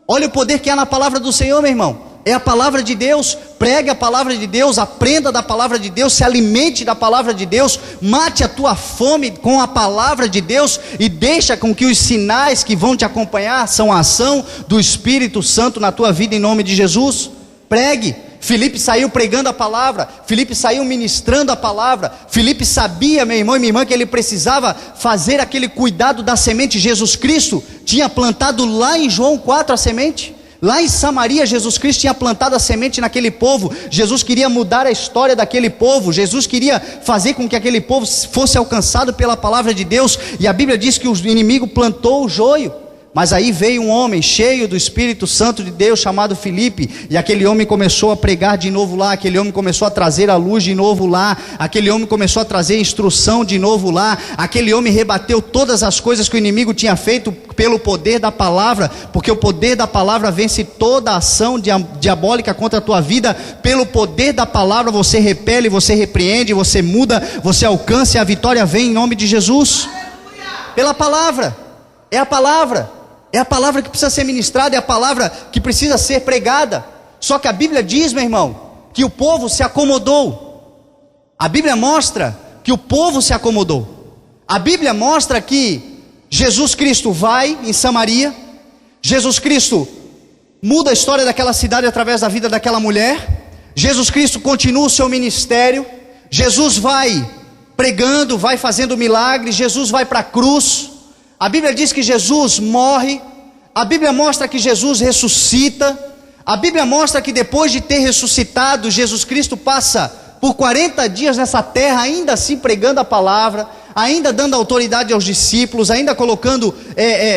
B: Olha o poder que há na palavra do Senhor, meu irmão. É a palavra de Deus. Pregue a palavra de Deus, aprenda da palavra de Deus, se alimente da palavra de Deus, mate a tua fome com a palavra de Deus, e deixa com que os sinais que vão te acompanhar são a ação do Espírito Santo na tua vida, em nome de Jesus. Pregue. Filipe saiu pregando a palavra, Filipe saiu ministrando a palavra. Filipe sabia, meu irmão e minha irmã, que ele precisava fazer aquele cuidado da semente. Jesus Cristo tinha plantado lá em João 4 a semente. Lá em Samaria, Jesus Cristo tinha plantado a semente naquele povo. Jesus queria mudar a história daquele povo. Jesus queria fazer com que aquele povo fosse alcançado pela palavra de Deus. E a Bíblia diz que o inimigo plantou o joio. Mas aí veio um homem cheio do Espírito Santo de Deus, chamado Filipe, e aquele homem começou a pregar de novo lá, aquele homem começou a trazer a luz de novo lá, aquele homem começou a trazer instrução de novo lá, aquele homem rebateu todas as coisas que o inimigo tinha feito pelo poder da palavra, porque o poder da palavra vence toda a ação diabólica contra a tua vida. Pelo poder da palavra você repele, você repreende, você muda, você alcança, e a vitória vem em nome de Jesus. Pela palavra, é a palavra. É a palavra que precisa ser ministrada, é a palavra que precisa ser pregada. Só que a Bíblia diz, meu irmão, que o povo se acomodou. A Bíblia mostra que o povo se acomodou. A Bíblia mostra que Jesus Cristo vai em Samaria, Jesus Cristo muda a história daquela cidade através da vida daquela mulher, Jesus Cristo continua o seu ministério, Jesus vai pregando, vai fazendo milagres, Jesus vai para a cruz. A Bíblia diz que Jesus morre, a Bíblia mostra que Jesus ressuscita, a Bíblia mostra que depois de ter ressuscitado, Jesus Cristo passa por 40 dias nessa terra, ainda assim pregando a palavra, ainda dando autoridade aos discípulos, ainda colocando,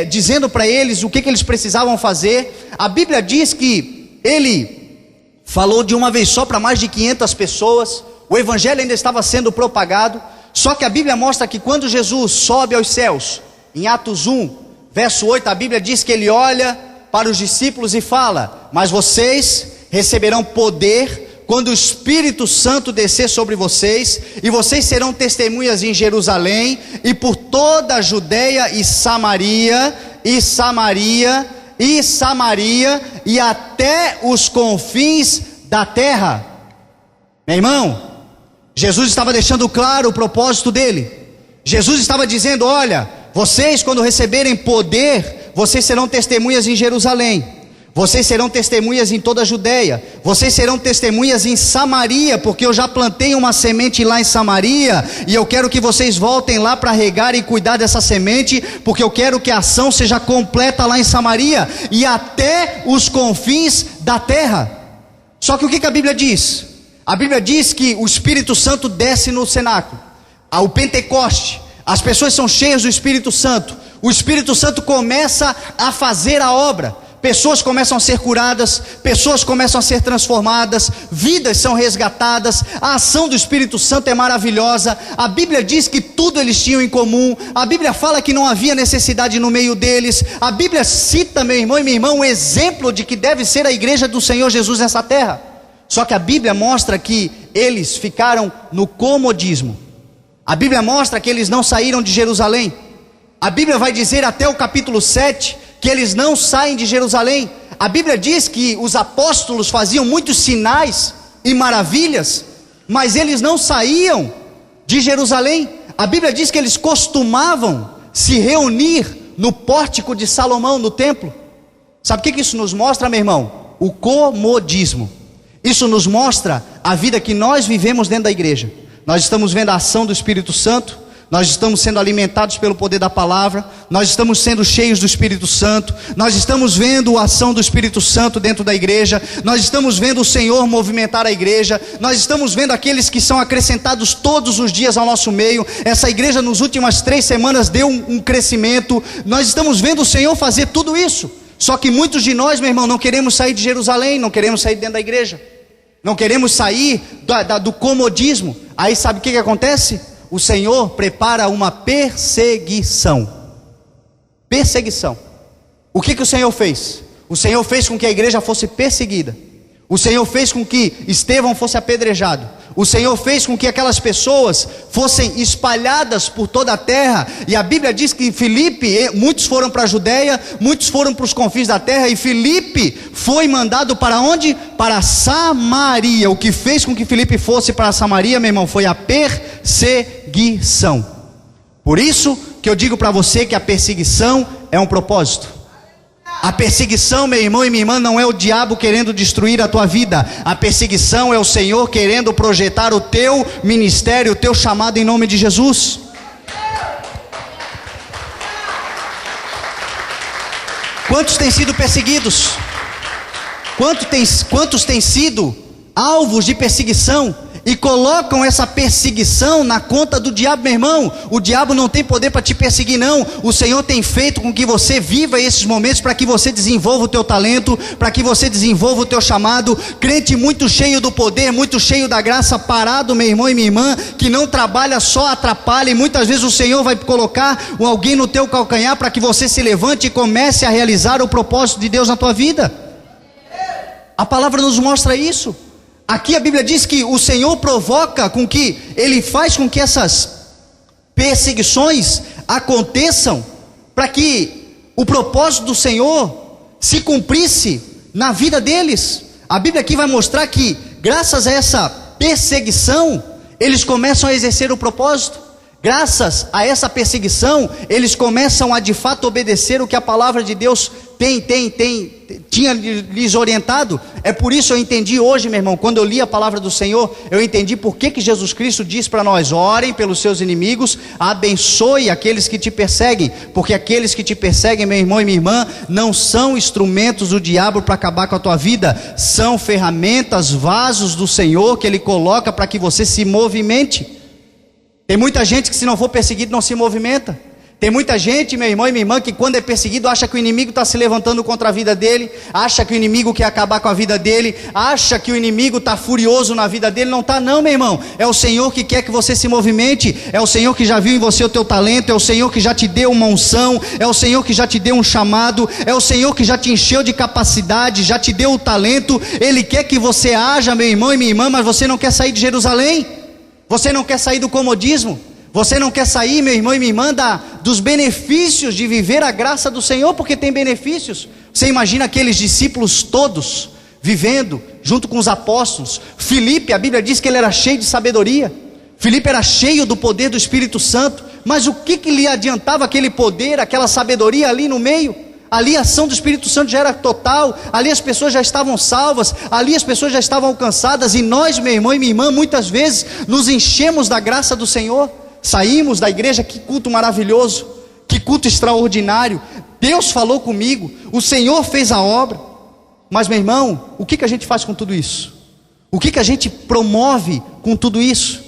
B: dizendo para eles o que eles precisavam fazer. A Bíblia diz que ele falou de uma vez só para mais de 500 pessoas, o evangelho ainda estava sendo propagado. Só que a Bíblia mostra que quando Jesus sobe aos céus, em Atos 1, verso 8, a Bíblia diz que ele olha para os discípulos e fala: mas vocês receberão poder quando o Espírito Santo descer sobre vocês, e vocês serão testemunhas em Jerusalém, e por toda a Judeia e Samaria, e até os confins da terra. Meu irmão, Jesus estava deixando claro o propósito dele. Jesus estava dizendo: olha, vocês, quando receberem poder, vocês serão testemunhas em Jerusalém, vocês serão testemunhas em toda a Judeia, vocês serão testemunhas em Samaria, porque eu já plantei uma semente lá em Samaria, e eu quero que vocês voltem lá para regar e cuidar dessa semente, porque eu quero que a ação seja completa lá em Samaria, e até os confins da terra. Só que o que a Bíblia diz? A Bíblia diz que o Espírito Santo desce no cenáculo, ao Pentecoste. As pessoas são cheias do Espírito Santo, o Espírito Santo começa a fazer a obra, pessoas começam a ser curadas, pessoas começam a ser transformadas, vidas são resgatadas, a ação do Espírito Santo é maravilhosa. A Bíblia diz que tudo eles tinham em comum, a Bíblia fala que não havia necessidade no meio deles, a Bíblia cita, meu irmão e minha irmã, um exemplo de que deve ser a igreja do Senhor Jesus nessa terra. Só que a Bíblia mostra que eles ficaram no comodismo. A Bíblia mostra que eles não saíram de Jerusalém. A Bíblia vai dizer até o capítulo 7 que eles não saem de Jerusalém. A Bíblia diz que os apóstolos faziam muitos sinais e maravilhas, mas eles não saíam de Jerusalém. A Bíblia diz que eles costumavam se reunir no pórtico de Salomão, no templo. Sabe o que isso nos mostra, meu irmão? O comodismo. Isso nos mostra a vida que nós vivemos dentro da igreja. Nós estamos vendo a ação do Espírito Santo, nós estamos sendo alimentados pelo poder da palavra, nós estamos sendo cheios do Espírito Santo, nós estamos vendo a ação do Espírito Santo dentro da igreja, nós estamos vendo o Senhor movimentar a igreja, nós estamos vendo aqueles que são acrescentados todos os dias ao nosso meio. Essa igreja nas últimas 3 semanas deu um crescimento, nós estamos vendo o Senhor fazer tudo isso. Só que muitos de nós, meu irmão, não queremos sair de Jerusalém, não queremos sair dentro da igreja, não queremos sair do comodismo. Aí sabe o que acontece? O Senhor prepara uma perseguição. Perseguição. O que o Senhor fez? O Senhor fez com que a igreja fosse perseguida. O Senhor fez com que Estevão fosse apedrejado. O Senhor fez com que aquelas pessoas fossem espalhadas por toda a terra. E a Bíblia diz que Filipe, muitos foram para a Judéia, muitos foram para os confins da terra. E Filipe foi mandado para onde? Para Samaria. O que fez com que Filipe fosse para Samaria, meu irmão, foi a perseguição. Por isso que eu digo para você que a perseguição é um propósito. A perseguição, meu irmão e minha irmã, não é o diabo querendo destruir a tua vida. A perseguição é o Senhor querendo projetar o teu ministério, o teu chamado em nome de Jesus. Quantos têm sido perseguidos? Quantos têm sido alvos de perseguição e colocam essa perseguição na conta do diabo, meu irmão? O diabo não tem poder para te perseguir, não. O Senhor tem feito com que você viva esses momentos para que você desenvolva o teu talento, para que você desenvolva o teu chamado. Crente muito cheio do poder, muito cheio da graça, parado, meu irmão e minha irmã, que não trabalha, só atrapalha. E muitas vezes o Senhor vai colocar alguém no teu calcanhar para que você se levante e comece a realizar o propósito de Deus na tua vida. A palavra nos mostra isso. Aqui a Bíblia diz que o Senhor provoca com que, Ele faz com que essas perseguições aconteçam, para que o propósito do Senhor se cumprisse na vida deles. A Bíblia aqui vai mostrar que, graças a essa perseguição, eles começam a exercer o propósito. Graças a essa perseguição, eles começam a de fato obedecer o que a palavra de Deus tinha lhes orientado. É por isso eu entendi hoje, meu irmão, quando eu li a palavra do Senhor, eu entendi por que Jesus Cristo diz para nós: orem pelos seus inimigos, abençoe aqueles que te perseguem, porque aqueles que te perseguem, meu irmão e minha irmã, não são instrumentos do diabo para acabar com a tua vida, são ferramentas, vasos do Senhor que Ele coloca para que você se movimente. Tem muita gente que, se não for perseguido, não se movimenta. Tem muita gente, meu irmão e minha irmã, que quando é perseguido acha que o inimigo está se levantando contra a vida dele, acha que o inimigo quer acabar com a vida dele, acha que o inimigo está furioso na vida dele. Não está não, meu irmão. É o Senhor que quer que você se movimente, é o Senhor que já viu em você o teu talento, é o Senhor que já te deu uma unção, é o Senhor que já te deu um chamado, é o Senhor que já te encheu de capacidade, já te deu o talento. Ele quer que você haja, meu irmão e minha irmã, mas você não quer sair de Jerusalém, você não quer sair do comodismo, você não quer sair, meu irmão e minha irmã, dos benefícios de viver a graça do Senhor, porque tem benefícios. Você imagina aqueles discípulos todos vivendo junto com os apóstolos. Filipe, a Bíblia diz que ele era cheio de sabedoria. Filipe era cheio do poder do Espírito Santo. Mas o que lhe adiantava aquele poder, aquela sabedoria ali no meio? Ali a ação do Espírito Santo já era total, ali as pessoas já estavam salvas, ali as pessoas já estavam alcançadas. E nós, meu irmão e minha irmã, muitas vezes nos enchemos da graça do Senhor. Saímos da igreja, que culto maravilhoso, que culto extraordinário, Deus falou comigo, o Senhor fez a obra. Mas, meu irmão, o que a gente faz com tudo isso? O que a gente promove com tudo isso?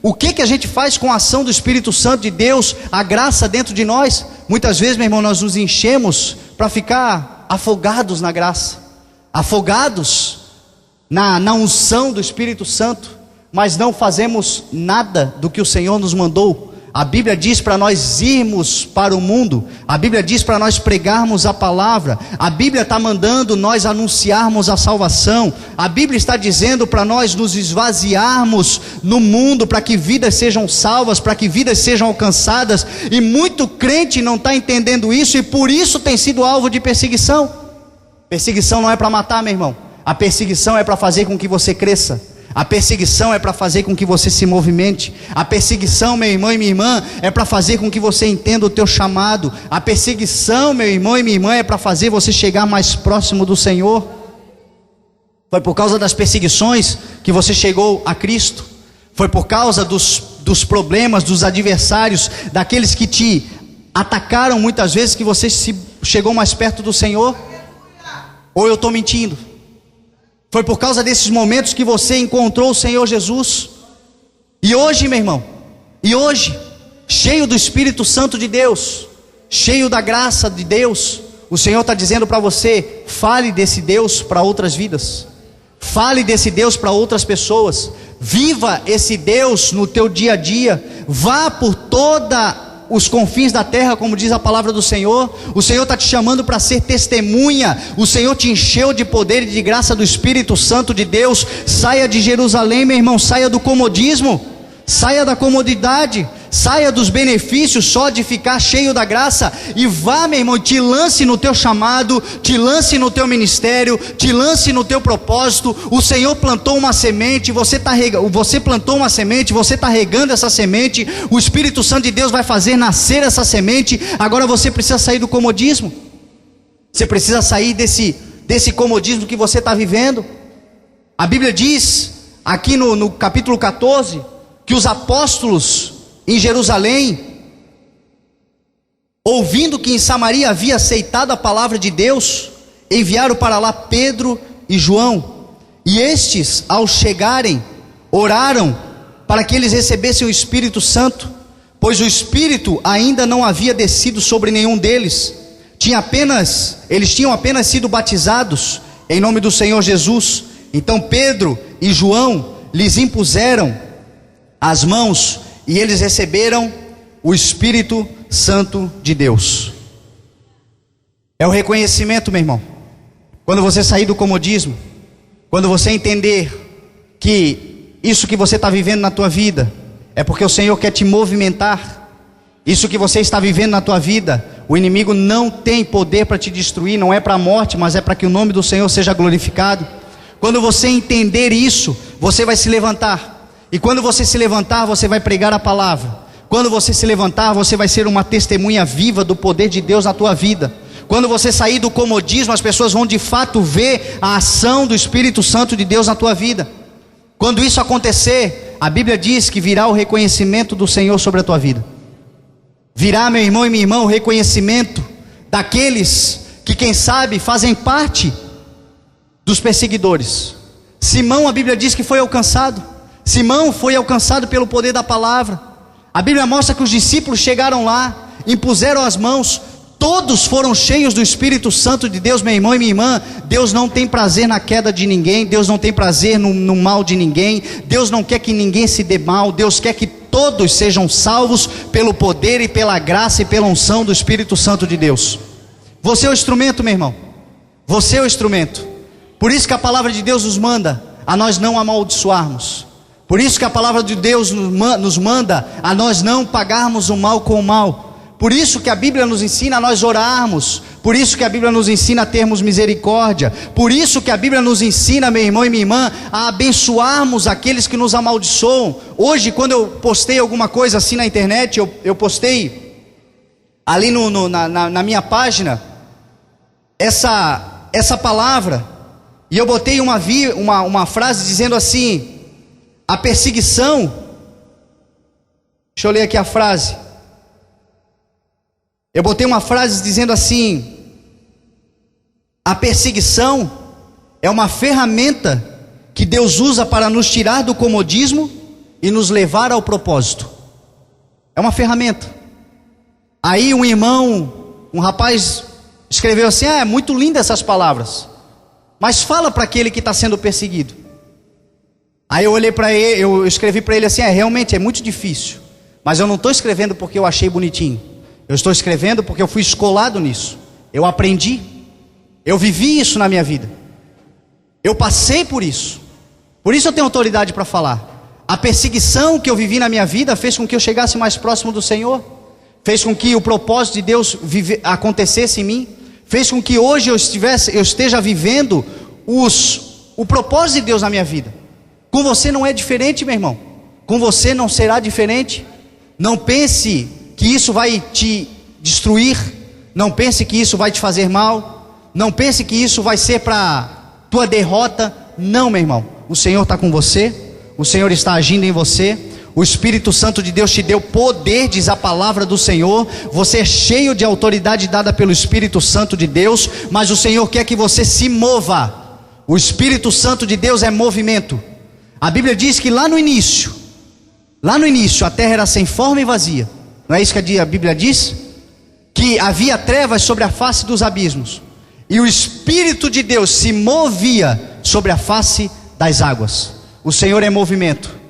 B: O que a gente faz com a ação do Espírito Santo de Deus, a graça dentro de nós? Muitas vezes, meu irmão, nós nos enchemos para ficar afogados na graça, afogados na unção do Espírito Santo, mas não fazemos nada do que o Senhor nos mandou. A Bíblia diz para nós irmos para o mundo, a Bíblia diz para nós pregarmos a palavra, a Bíblia está mandando nós anunciarmos a salvação, a Bíblia está dizendo para nós nos esvaziarmos no mundo, para que vidas sejam salvas, para que vidas sejam alcançadas. E muito crente não está entendendo isso, e por isso tem sido alvo de perseguição. Perseguição não é para matar, meu irmão, a perseguição é para fazer com que você cresça. A perseguição é para fazer com que você se movimente. A perseguição, meu irmão e minha irmã, é para fazer com que você entenda o teu chamado. A perseguição, meu irmão e minha irmã, é para fazer você chegar mais próximo do Senhor. Foi por causa das perseguições que você chegou a Cristo. Foi por causa dos problemas, dos adversários, daqueles que te atacaram muitas vezes, que você chegou mais perto do Senhor? Ou eu estou mentindo? Foi por causa desses momentos que você encontrou o Senhor Jesus. E hoje, meu irmão, e hoje, cheio do Espírito Santo de Deus, cheio da graça de Deus, o Senhor está dizendo para você: fale desse Deus para outras vidas, fale desse Deus para outras pessoas, viva esse Deus no teu dia a dia, vá por toda os confins da terra, como diz a palavra do Senhor. O Senhor está te chamando para ser testemunha. O Senhor te encheu de poder e de graça do Espírito Santo de Deus. Saia de Jerusalém, meu irmão, saia do comodismo, saia da comodidade, saia dos benefícios só de ficar cheio da graça, e vá, meu irmão, te lance no teu chamado, te lance no teu ministério, te lance no teu propósito. O Senhor plantou uma semente, você plantou uma semente, você está regando essa semente, o Espírito Santo de Deus vai fazer nascer essa semente. Agora você precisa sair do comodismo, você precisa sair desse comodismo que você está vivendo. A Bíblia diz, aqui no capítulo 14, que os apóstolos em Jerusalém, ouvindo que em Samaria havia aceitado a palavra de Deus, enviaram para lá Pedro e João, e estes, ao chegarem, oraram para que eles recebessem o Espírito Santo, pois o Espírito ainda não havia descido sobre nenhum deles. Eles tinham apenas sido batizados em nome do Senhor Jesus. Então Pedro e João lhes impuseram as mãos, e eles receberam o Espírito Santo de Deus. É o reconhecimento, meu irmão. Quando você sair do comodismo, quando você entender que isso que você está vivendo na tua vida é porque o Senhor quer te movimentar. Isso que você está vivendo na tua vida, o inimigo não tem poder para te destruir, não é para a morte, mas é para que o nome do Senhor seja glorificado. Quando você entender isso, você vai se levantar. E quando você se levantar, você vai pregar a palavra. Quando você se levantar, você vai ser uma testemunha viva do poder de Deus na tua vida. Quando você sair do comodismo, as pessoas vão de fato ver a ação do Espírito Santo de Deus na tua vida. Quando isso acontecer, a Bíblia diz que virá o reconhecimento do Senhor sobre a tua vida. Virá, meu irmão e minha irmã, o reconhecimento daqueles que, quem sabe, fazem parte dos perseguidores. Simão, a Bíblia diz que foi alcançado. Simão foi alcançado pelo poder da palavra. A Bíblia mostra que os discípulos chegaram lá, impuseram as mãos, todos foram cheios do Espírito Santo de Deus, meu irmão e minha irmã. Deus não tem prazer na queda de ninguém, Deus não tem prazer no mal de ninguém, Deus não quer que ninguém se dê mal, Deus quer que todos sejam salvos pelo poder e pela graça e pela unção do Espírito Santo de Deus. Você é o instrumento, meu irmão, você é o instrumento. Por isso que a palavra de Deus nos manda a nós não amaldiçoarmos. Por isso que a palavra de Deus nos manda a nós não pagarmos o mal com o mal. Por isso que a Bíblia nos ensina a nós orarmos. Por isso que a Bíblia nos ensina a termos misericórdia. Por isso que a Bíblia nos ensina, meu irmão e minha irmã, a abençoarmos aqueles que nos amaldiçoam. Hoje, quando eu postei alguma coisa assim na internet, eu postei ali na minha página essa palavra, e eu botei uma frase dizendo assim: a perseguição, deixa eu ler aqui a frase. Eu botei uma frase dizendo assim: a perseguição é uma ferramenta que Deus usa para nos tirar do comodismo e nos levar ao propósito. É uma ferramenta. Aí um rapaz escreveu assim: é muito linda essas palavras, mas fala para aquele que está sendo perseguido. Aí eu olhei para ele, eu escrevi para ele assim: realmente é muito difícil, mas eu não estou escrevendo porque eu achei bonitinho, eu estou escrevendo porque eu fui escolado nisso, eu aprendi, eu vivi isso na minha vida, eu passei por isso eu tenho autoridade para falar. A perseguição que eu vivi na minha vida fez com que eu chegasse mais próximo do Senhor, fez com que o propósito de Deus acontecesse em mim, fez com que hoje eu esteja vivendo o propósito de Deus na minha vida. Com você não é diferente, meu irmão. Com você não será diferente. Não pense que isso vai te destruir. Não pense que isso vai te fazer mal. Não pense que isso vai ser para tua derrota. Não, meu irmão. O Senhor está com você. O Senhor está agindo em você. O Espírito Santo de Deus te deu poder, diz a palavra do Senhor. Você é cheio de autoridade dada pelo Espírito Santo de Deus, mas o Senhor quer que você se mova. O Espírito Santo de Deus é movimento. A Bíblia diz que lá no início, a terra era sem forma e vazia. Não é isso que a Bíblia diz? Que havia trevas sobre a face dos abismos, e o Espírito de Deus se movia sobre a face das águas. O Senhor é movimento.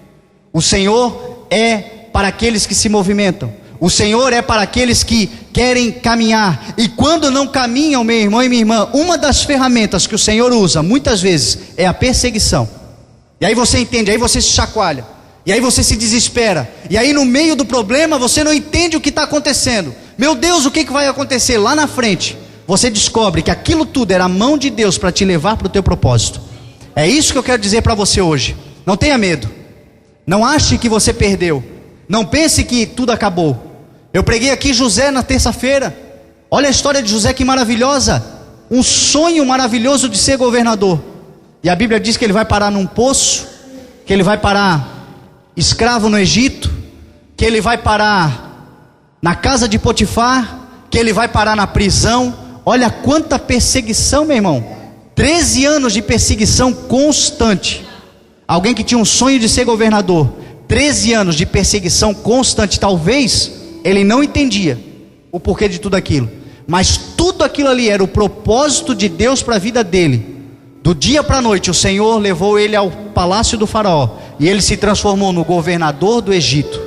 B: O Senhor é para aqueles que se movimentam. O Senhor é para aqueles que querem caminhar. E quando não caminham, meu irmão e minha irmã, uma das ferramentas que o Senhor usa muitas vezes é a perseguição. E aí você entende, aí você se chacoalha, e aí você se desespera, e aí no meio do problema você não entende o que está acontecendo. Meu Deus, o que vai acontecer? Lá na frente você descobre que aquilo tudo era a mão de Deus para te levar para o teu propósito. É isso que eu quero dizer para você hoje. Não tenha medo. Não ache que você perdeu. Não pense que tudo acabou. Eu preguei aqui José na terça-feira. Olha a história de José, que maravilhosa. Um sonho maravilhoso de ser governador. E a Bíblia diz que ele vai parar num poço, que ele vai parar escravo no Egito, que ele vai parar na casa de Potifar, que ele vai parar na prisão. Olha quanta perseguição, meu irmão. 13 anos de perseguição constante. Alguém que tinha um sonho de ser governador, 13 anos de perseguição constante. Talvez ele não entendia o porquê de tudo aquilo, mas tudo aquilo ali era o propósito de Deus para a vida dele. Do dia para a noite o Senhor levou ele ao palácio do faraó, e ele se transformou no governador do Egito,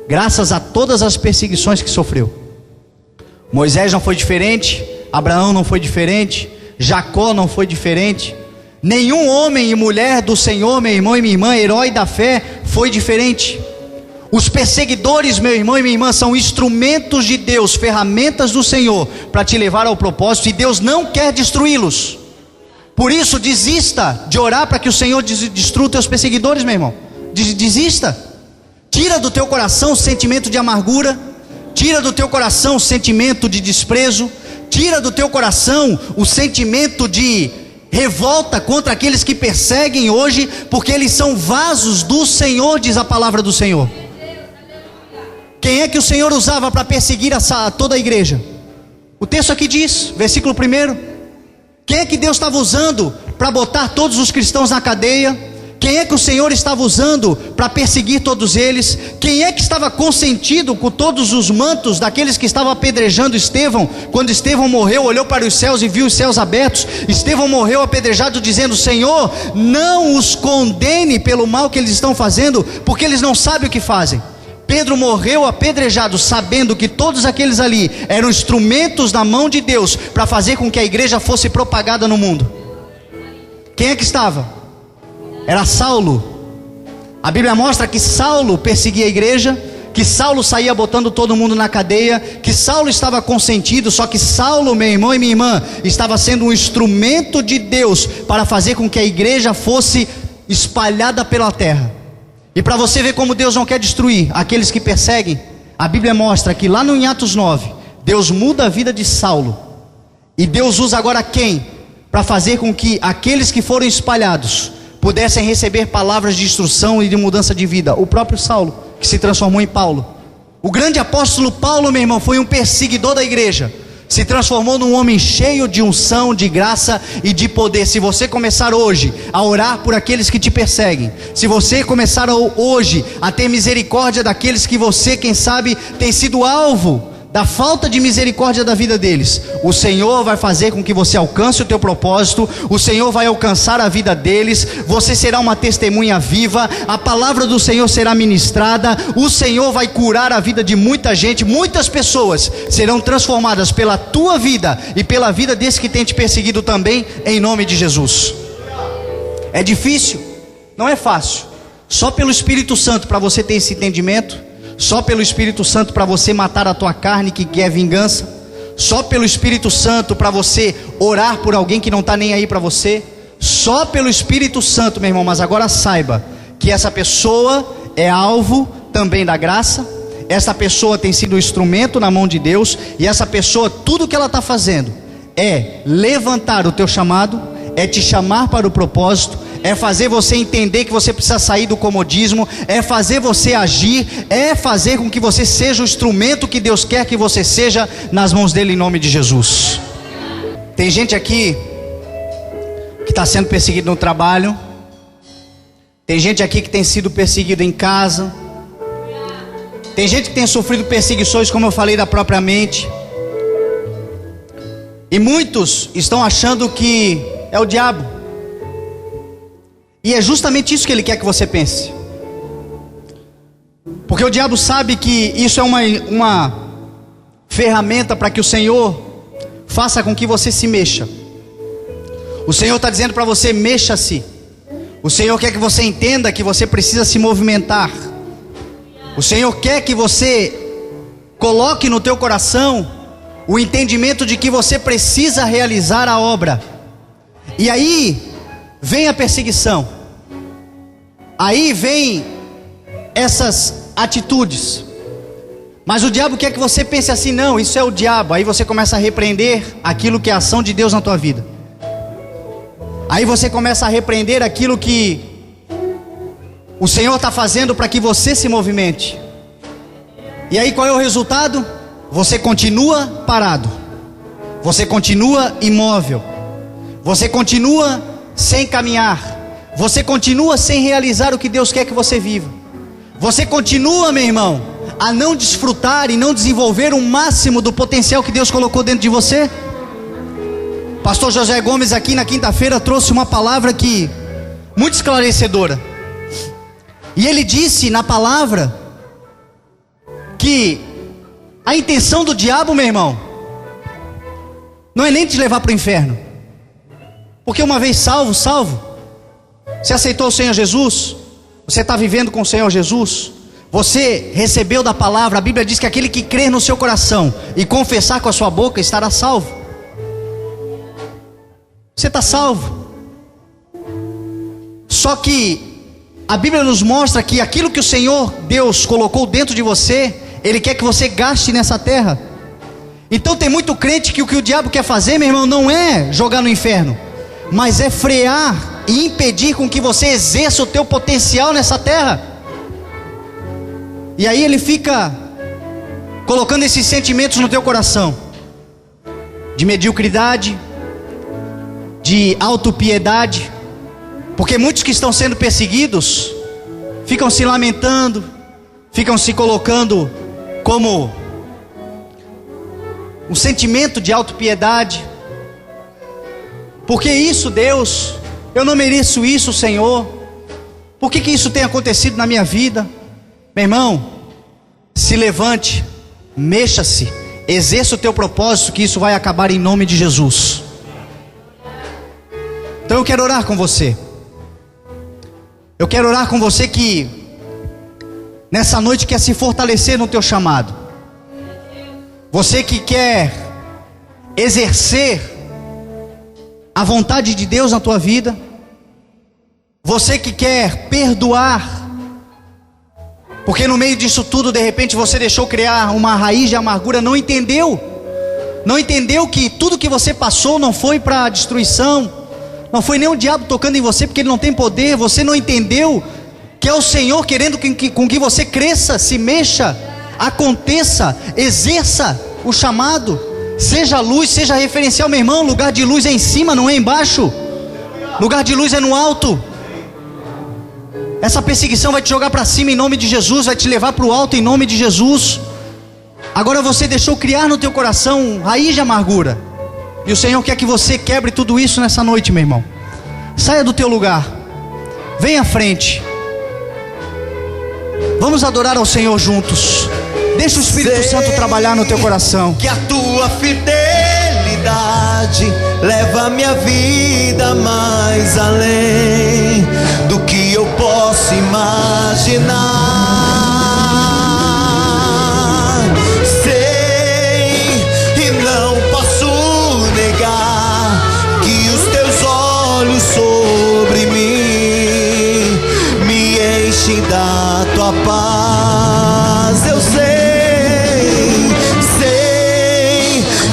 B: graças a todas as perseguições que sofreu. Moisés não foi diferente, Abraão não foi diferente, Jacó não foi diferente. Nenhum homem e mulher do Senhor, meu irmão e minha irmã, herói da fé, foi diferente. Os perseguidores, meu irmão e minha irmã, são instrumentos de Deus, ferramentas do Senhor para te levar ao propósito, e Deus não quer destruí-los. Por isso, desista de orar para que o Senhor destrua os teus perseguidores, meu irmão. Desista. Tira do teu coração o sentimento de amargura, tira do teu coração o sentimento de desprezo, tira do teu coração o sentimento de revolta contra aqueles que perseguem hoje, porque eles são vasos do Senhor, diz a palavra do Senhor. Quem é que o Senhor usava para perseguir toda a igreja? O texto aqui diz, versículo 1. Quem é que Deus estava usando para botar todos os cristãos na cadeia? Quem é que o Senhor estava usando para perseguir todos eles? Quem é que estava consentido com todos os mantos daqueles que estavam apedrejando Estevão? Quando Estevão morreu, olhou para os céus e viu os céus abertos. Estevão morreu apedrejado, dizendo: Senhor, não os condene pelo mal que eles estão fazendo, porque eles não sabem o que fazem. Pedro morreu apedrejado, sabendo que todos aqueles ali eram instrumentos na mão de Deus para fazer com que a igreja fosse propagada no mundo. Quem é que estava? Era Saulo. A Bíblia mostra que Saulo perseguia a igreja, que Saulo saía botando todo mundo na cadeia, que Saulo estava consentido. Só que Saulo, meu irmão e minha irmã, estava sendo um instrumento de Deus para fazer com que a igreja fosse espalhada pela terra. E para você ver como Deus não quer destruir aqueles que perseguem, a Bíblia mostra que lá em Atos 9, Deus muda a vida de Saulo, e Deus usa agora quem? Para fazer com que aqueles que foram espalhados pudessem receber palavras de instrução e de mudança de vida. O próprio Saulo, que se transformou em Paulo. O grande apóstolo Paulo, meu irmão, foi um perseguidor da igreja, se transformou num homem cheio de unção, de graça e de poder. Se você começar hoje a orar por aqueles que te perseguem, se você começar hoje a ter misericórdia daqueles que você, quem sabe, tem sido alvo da falta de misericórdia da vida deles, o Senhor vai fazer com que você alcance o teu propósito. O Senhor vai alcançar a vida deles. Você será uma testemunha viva. A palavra do Senhor será ministrada. O Senhor vai curar a vida de muita gente. Muitas pessoas serão transformadas pela tua vida e pela vida desse que tem te perseguido também, em nome de Jesus. É difícil, não é fácil. Só pelo Espírito Santo para você ter esse entendimento. Só pelo Espírito Santo para você matar a tua carne que quer vingança. Só pelo Espírito Santo para você orar por alguém que não está nem aí para você. Só pelo Espírito Santo, meu irmão. Mas agora saiba que essa pessoa é alvo também da graça. Essa pessoa tem sido um instrumento na mão de Deus. E essa pessoa, tudo que ela está fazendo é levantar o teu chamado, é te chamar para o propósito, é fazer você entender que você precisa sair do comodismo, é fazer você agir, é fazer com que você seja o instrumento que Deus quer que você seja nas mãos dele, em nome de Jesus. Tem gente aqui que está sendo perseguido no trabalho, tem gente aqui que tem sido perseguido em casa, tem gente que tem sofrido perseguições, como eu falei, da própria mente. E muitos estão achando que é o diabo. E é justamente isso que ele quer que você pense. Porque o diabo sabe que isso é uma ferramenta para que o Senhor faça com que você se mexa. O Senhor está dizendo para você: mexa-se. O Senhor quer que você entenda que você precisa se movimentar. O Senhor quer que você coloque no teu coração o entendimento de que você precisa realizar a obra. E aí vem a perseguição, aí vem essas atitudes. Mas o diabo quer que você pense assim: não, isso é o diabo. Aí você começa a repreender aquilo que é a ação de Deus na tua vida. Aí você começa a repreender aquilo que o Senhor está fazendo para que você se movimente. E aí qual é o resultado? Você continua parado, você continua imóvel, você continua sem caminhar, você continua sem realizar o que Deus quer que você viva. Você continua, meu irmão, a não desfrutar e não desenvolver o máximo do potencial que Deus colocou dentro de você. Pastor José Gomes aqui na quinta-feira trouxe uma palavra que muito esclarecedora. E ele disse na palavra que a intenção do diabo, meu irmão, não é nem te levar para o inferno. Porque uma vez salvo, você aceitou o Senhor Jesus, você está vivendo com o Senhor Jesus, você recebeu da palavra. A Bíblia diz que aquele que crer no seu coração e confessar com a sua boca estará salvo. Você está salvo. Só que a Bíblia nos mostra que aquilo que o Senhor Deus colocou dentro de você, Ele quer que você gaste nessa terra. Então tem muito crente que o que o diabo quer fazer, meu irmão, não é jogar no inferno, mas é frear e impedir com que você exerça o teu potencial nessa terra. E aí ele fica colocando esses sentimentos no teu coração, de mediocridade, de autopiedade. Porque muitos que estão sendo perseguidos ficam se lamentando, ficam se colocando como um sentimento de autopiedade. Por que isso, Deus? Eu não mereço isso, Senhor. Por que isso tem acontecido na minha vida? Meu irmão, se levante, mexa-se, exerça o teu propósito, que isso vai acabar em nome de Jesus. Então eu quero orar com você. Eu quero orar com você que nessa noite quer se fortalecer no teu chamado. Você que quer exercer a vontade de Deus na tua vida. Você que quer perdoar, porque no meio disso tudo, de repente você deixou criar uma raiz de amargura. Não entendeu que tudo que você passou não foi para destruição, não foi nem o diabo tocando em você, porque ele não tem poder. Você não entendeu que é o Senhor querendo com que você cresça, se mexa, aconteça, exerça o chamado, seja luz, seja referencial. Meu irmão, lugar de luz é em cima, não é embaixo. Lugar de luz é no alto. Essa perseguição vai te jogar para cima em nome de Jesus, vai te levar para o alto em nome de Jesus. Agora você deixou criar no teu coração raiz de amargura, e o Senhor quer que você quebre tudo isso nessa noite, meu irmão. Saia do teu lugar, venha à frente, vamos adorar ao Senhor juntos. Deixa o Espírito Santo trabalhar no teu coração.
C: Que a tua fidelidade leva minha vida mais além do que eu posso imaginar. Sei e não posso negar que os teus olhos sobre mim me enchem da tua paz. Eu sei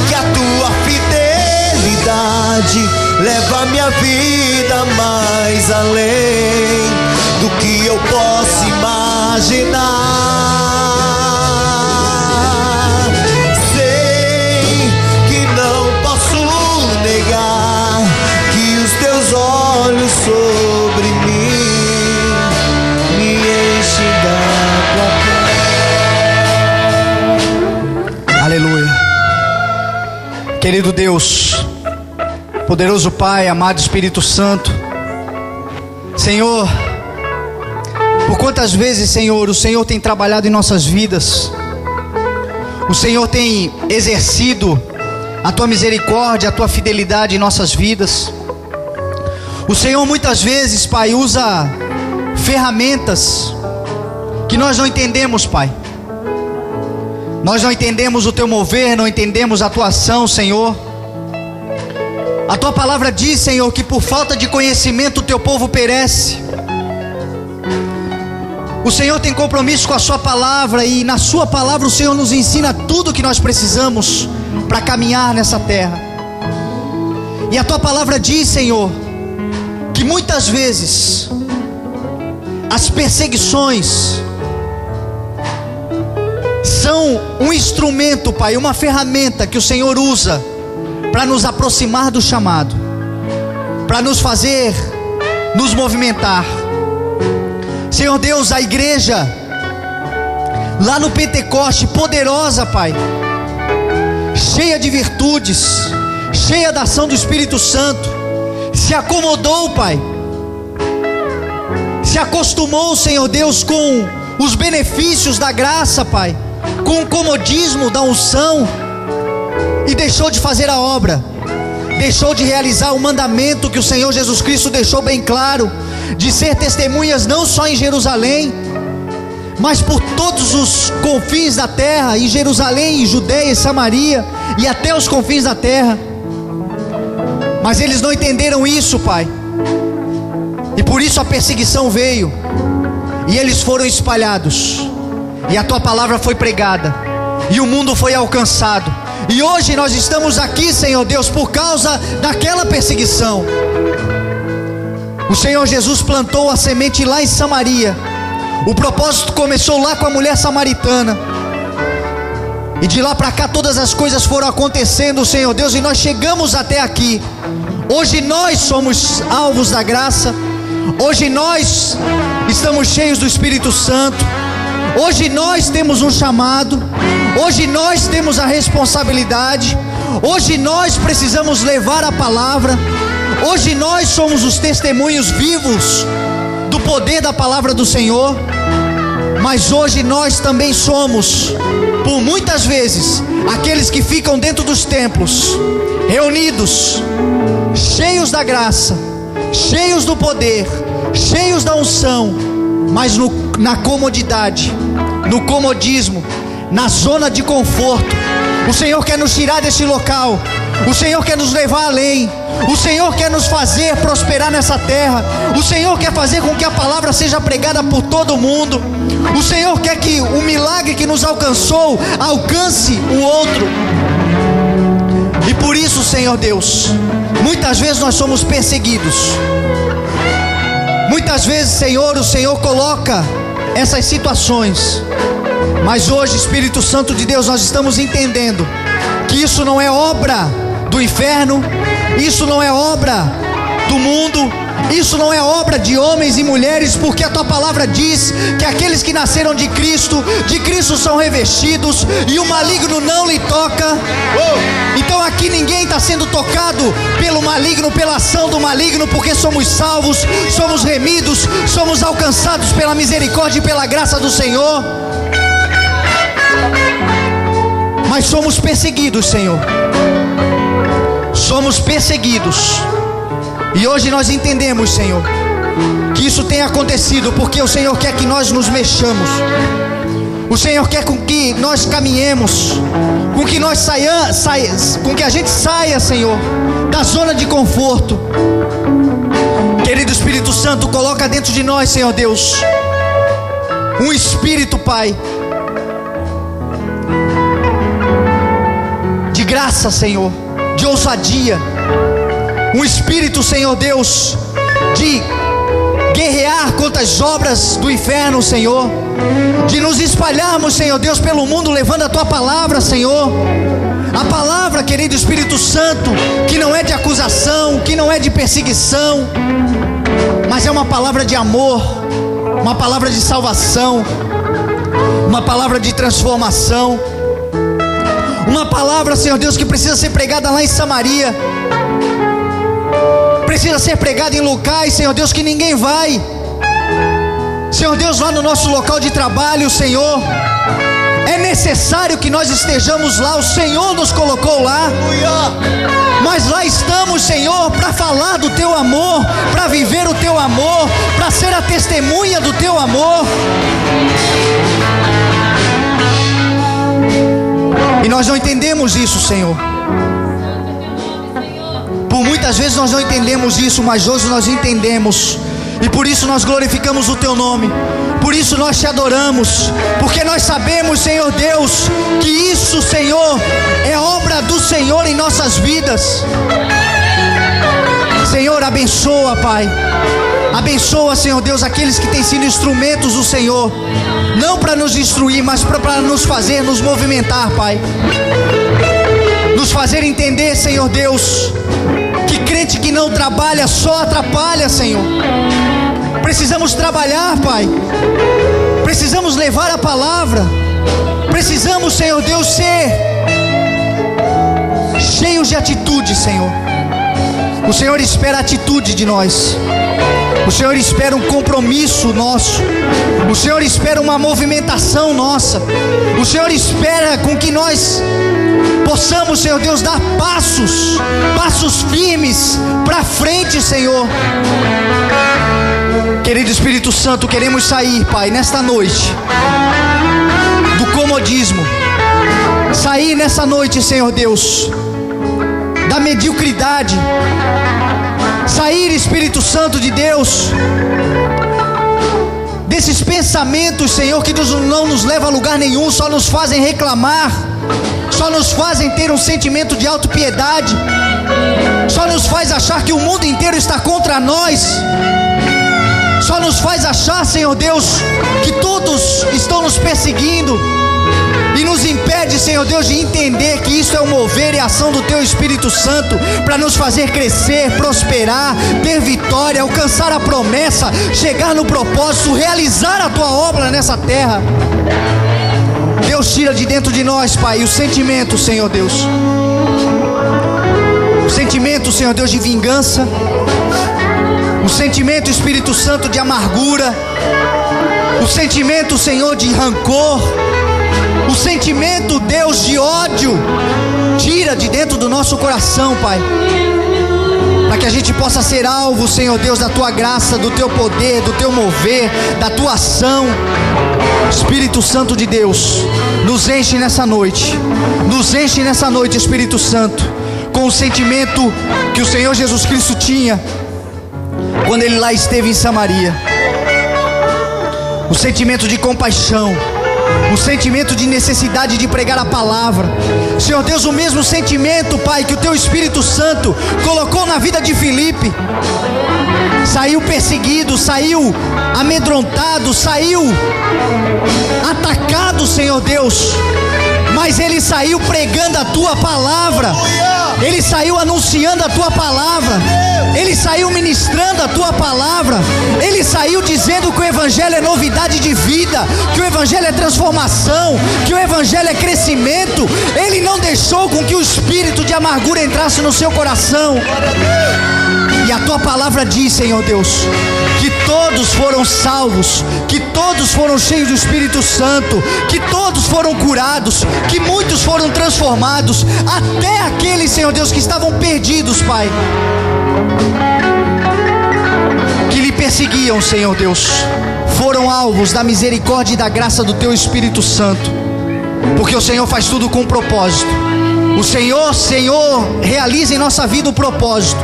C: que a tua fidelidade leva minha vida mais além do que eu posso imaginar. Sei que não posso negar que os teus olhos sobre mim me enchem da tua paz.
B: Aleluia. Querido Deus, poderoso Pai, amado Espírito Santo, Senhor, por quantas vezes, Senhor, o Senhor tem trabalhado em nossas vidas, o Senhor tem exercido a Tua misericórdia, a Tua fidelidade em nossas vidas. O Senhor muitas vezes, Pai, usa ferramentas que nós não entendemos, Pai. Nós não entendemos o Teu mover, não entendemos a Tua ação, Senhor. A Tua palavra diz, Senhor, que por falta de conhecimento o Teu povo perece. O Senhor tem compromisso com a Sua palavra, e na Sua palavra o Senhor nos ensina tudo o que nós precisamos para caminhar nessa terra. E a Tua palavra diz, Senhor, que muitas vezes as perseguições são um instrumento, Pai, uma ferramenta que o Senhor usa para nos aproximar do chamado, para nos fazer nos movimentar. Senhor Deus, a igreja lá no Pentecoste, poderosa, Pai, cheia de virtudes, cheia da ação do Espírito Santo, se acomodou, Pai, se acostumou, Senhor Deus, com os benefícios da graça, Pai, com o comodismo da unção, e deixou de fazer a obra, deixou de realizar o mandamento que o Senhor Jesus Cristo deixou bem claro, de ser testemunhas não só em Jerusalém, mas por todos os confins da terra, em Jerusalém, em Judeia e Samaria, e até os confins da terra. Mas eles não entenderam isso, Pai, e por isso a perseguição veio, e eles foram espalhados, e a Tua palavra foi pregada, e o mundo foi alcançado. E hoje nós estamos aqui, Senhor Deus, por causa daquela perseguição. O Senhor Jesus plantou a semente lá em Samaria. O propósito começou lá com a mulher samaritana, e de lá para cá todas as coisas foram acontecendo, Senhor Deus, e nós chegamos até aqui. Hoje nós somos alvos da graça. Hoje nós estamos cheios do Espírito Santo. Hoje nós temos um chamado. Hoje nós temos a responsabilidade. Hoje nós precisamos levar a palavra. Hoje nós somos os testemunhos vivos do poder da palavra do Senhor. Mas hoje nós também somos, por muitas vezes, aqueles que ficam dentro dos templos, reunidos, cheios da graça, cheios do poder, cheios da unção, mas na comodidade, no comodismo, na zona de conforto. O Senhor quer nos tirar desse local. O Senhor quer nos levar além. O Senhor quer nos fazer prosperar nessa terra. O Senhor quer fazer com que a palavra seja pregada por todo mundo. O Senhor quer que o milagre que nos alcançou alcance o outro. E por isso, Senhor Deus, muitas vezes nós somos perseguidos. Muitas vezes, Senhor, o Senhor coloca essas situações. Mas hoje, Espírito Santo de Deus, nós estamos entendendo que isso não é obra do inferno, isso não é obra do mundo, isso não é obra de homens e mulheres, porque a Tua palavra diz que aqueles que nasceram de Cristo são revestidos, e o maligno não lhe toca. Então aqui ninguém está sendo tocado pelo maligno, pela ação do maligno, porque somos salvos, somos remidos, somos alcançados pela misericórdia e pela graça do Senhor. Mas somos perseguidos, Senhor. Somos perseguidos. E hoje nós entendemos, Senhor, que isso tem acontecido porque o Senhor quer que nós nos mexamos. O Senhor quer com que nós caminhemos, com que nós com que a gente saia, Senhor, da zona de conforto. Querido Espírito Santo, coloca dentro de nós, Senhor Deus, um espírito, Pai, de graça, Senhor, de ousadia, um espírito, Senhor Deus, de guerrear contra as obras do inferno, Senhor, de nos espalharmos, Senhor Deus, pelo mundo, levando a Tua palavra, Senhor. A palavra, querido Espírito Santo, que não é de acusação, que não é de perseguição, mas é uma palavra de amor, uma palavra de salvação, uma palavra de transformação, uma palavra, Senhor Deus, que precisa ser pregada lá em Samaria, precisa ser pregada em locais, Senhor Deus, que ninguém vai. Senhor Deus, lá no nosso local de trabalho, Senhor, é necessário que nós estejamos lá. O Senhor nos colocou lá, mas lá estamos, Senhor, para falar do Teu amor, para viver o Teu amor, para ser a testemunha do Teu amor. E nós não entendemos isso, Senhor. Por muitas vezes nós não entendemos isso, mas hoje nós entendemos. E por isso nós glorificamos o Teu nome. Por isso nós Te adoramos. Porque nós sabemos, Senhor Deus, que isso, Senhor, é obra do Senhor em nossas vidas. Senhor, abençoa, Pai. Abençoa, Senhor Deus, aqueles que têm sido instrumentos do Senhor, não para nos instruir, mas para nos fazer nos movimentar, Pai. Nos fazer entender, Senhor Deus, que crente que não trabalha só atrapalha, Senhor. Precisamos trabalhar, Pai. Precisamos levar a palavra. Precisamos, Senhor Deus, ser cheios de atitude, Senhor. O Senhor espera a atitude de nós. O Senhor espera um compromisso nosso. O Senhor espera uma movimentação nossa. O Senhor espera com que nós possamos, Senhor Deus, dar passos firmes para frente, Senhor. Querido Espírito Santo, queremos sair, Pai, nesta noite do comodismo. Sair nessa noite, Senhor Deus, da mediocridade. Sair, Espírito Santo de Deus, desses pensamentos, Senhor, que não nos levam a lugar nenhum, só nos fazem reclamar, só nos fazem ter um sentimento de autopiedade, só nos faz achar que o mundo inteiro está contra nós, só nos faz achar, Senhor Deus, que todos estão nos perseguindo, e nos impede, Senhor Deus, de entender que isso é o mover e a ação do Teu Espírito Santo para nos fazer crescer, prosperar, ter vitória, alcançar a promessa, chegar no propósito, realizar a Tua obra nessa terra. Deus, tira de dentro de nós, Pai, o sentimento, Senhor Deus, o sentimento, Senhor Deus, de vingança, o sentimento, Espírito Santo, de amargura, o sentimento, Senhor, de rancor, o sentimento, Deus, de ódio. Tira de dentro do nosso coração, Pai, para que a gente possa ser alvo, Senhor Deus, da Tua graça, do Teu poder, do Teu mover, da Tua ação. Espírito Santo de Deus, nos enche nessa noite. Nos enche nessa noite, Espírito Santo, com o sentimento que o Senhor Jesus Cristo tinha quando Ele lá esteve em Samaria. O sentimento de compaixão, o sentimento de necessidade de pregar a palavra. Senhor Deus, o mesmo sentimento, Pai, que o Teu Espírito Santo colocou na vida de Filipe. Saiu perseguido, saiu amedrontado, saiu atacado, Senhor Deus, mas ele saiu pregando a Tua palavra. Ele saiu anunciando a Tua palavra. Ele saiu ministrando a Tua palavra. Ele saiu dizendo que o Evangelho é novidade de vida, que o Evangelho é transformação, que o Evangelho é crescimento. Ele não deixou com que o espírito de amargura entrasse no seu coração. E a Tua palavra diz, Senhor Deus, que todos foram salvos, que todos foram cheios do Espírito Santo, que todos foram curados, que muitos foram transformados, até aqueles, Senhor Deus, que estavam perdidos, Pai, que lhe perseguiam, Senhor Deus, foram alvos da misericórdia e da graça do Teu Espírito Santo, porque o Senhor faz tudo com propósito. O Senhor realiza em nossa vida o propósito.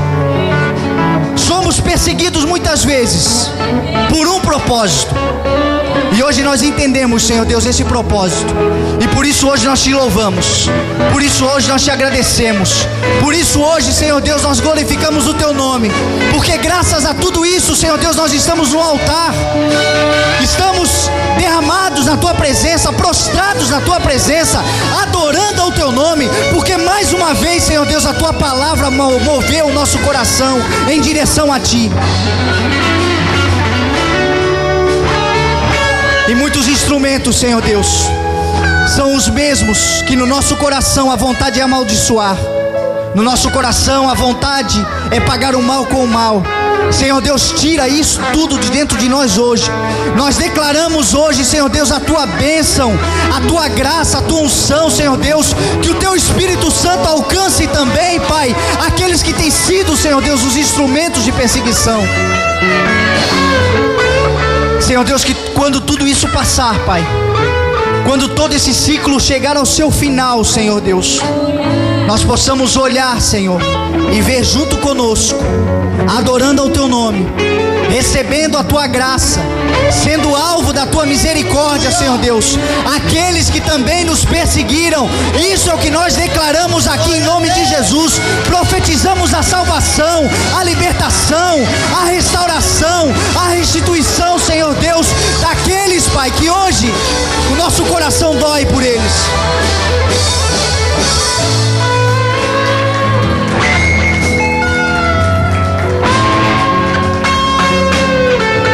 B: Somos perseguidos muitas vezes por um propósito, E hoje nós entendemos, Senhor Deus, esse propósito. E por isso hoje nós te louvamos. Por isso hoje nós te agradecemos. Por isso hoje, Senhor Deus, nós glorificamos o teu nome. Porque graças a tudo isso, Senhor Deus, nós estamos no altar. Estamos derramados na tua presença, prostrados na tua presença, adorando ao teu nome. Porque mais uma vez, Senhor Deus, a tua palavra moveu o nosso coração em direção a ti. E muitos instrumentos, Senhor Deus, são os mesmos que no nosso coração a vontade é amaldiçoar. No nosso coração a vontade é pagar o mal com o mal. Senhor Deus, tira isso tudo de dentro de nós hoje. Nós declaramos hoje, Senhor Deus, a tua bênção, a tua graça, a tua unção, Senhor Deus. Que o teu Espírito Santo alcance também, Pai, aqueles que têm sido, Senhor Deus, os instrumentos de perseguição. Senhor Deus, que quando tudo isso passar, Pai, quando todo esse ciclo chegar ao seu final, Senhor Deus, nós possamos olhar, Senhor, e ver junto conosco, adorando ao teu nome, recebendo a tua graça, sendo alvo da tua misericórdia, Senhor Deus, aqueles que também nos perseguiram. Isso é o que nós declaramos aqui em nome de Jesus. Profetizamos a salvação, a libertação, a restauração, a restituição, Senhor Deus, daqueles, Pai, que hoje o nosso coração dói por eles.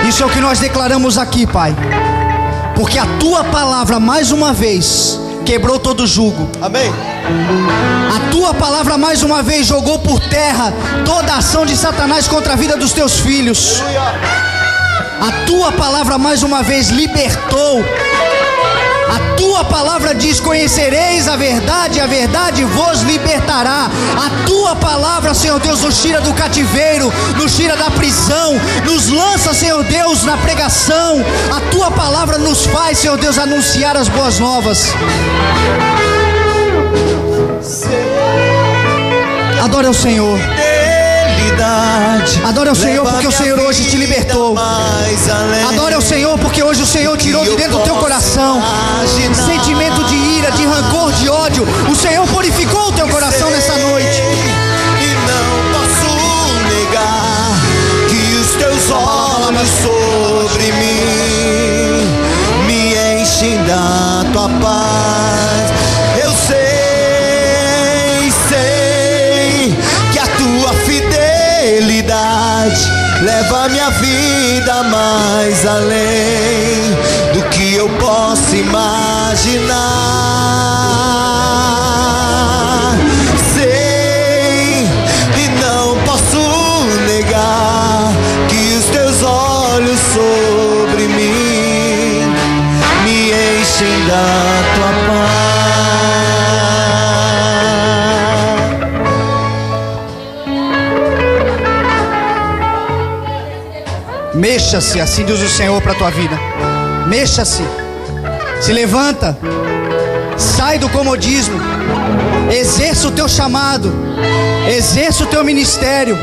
B: Isso é o que nós declaramos aqui, Pai, porque a tua palavra mais uma vez quebrou todo jugo.
C: Amém.
B: A tua palavra mais uma vez jogou por terra toda a ação de Satanás contra a vida dos teus filhos. A tua palavra mais uma vez libertou. A tua palavra diz: conhecereis a verdade, e a verdade vos libertará. A tua palavra, Senhor Deus, nos tira do cativeiro, nos tira da prisão, nos lança, Senhor Deus, na pregação. A tua palavra nos faz, Senhor Deus, anunciar as boas novas. Adore ao Senhor. Adore ao Senhor, porque o Senhor hoje te libertou. Adore ao Senhor, porque hoje o Senhor tirou de dentro do teu coração sentimento de ira, de rancor, de ódio. O Senhor purificou o teu coração nessa noite.
C: E não posso negar que os teus olhos sobre mim me enchem da tua paz. Eu sei que a tua fidelidade leva minha vida mais além do que eu posso imaginar. Sei e não posso negar que os teus olhos sobre mim me enchem da tua paz.
B: Mexa-se, assim diz o Senhor para a tua vida. Mexa-se, se levanta, sai do comodismo, exerça o teu chamado, exerça o teu ministério,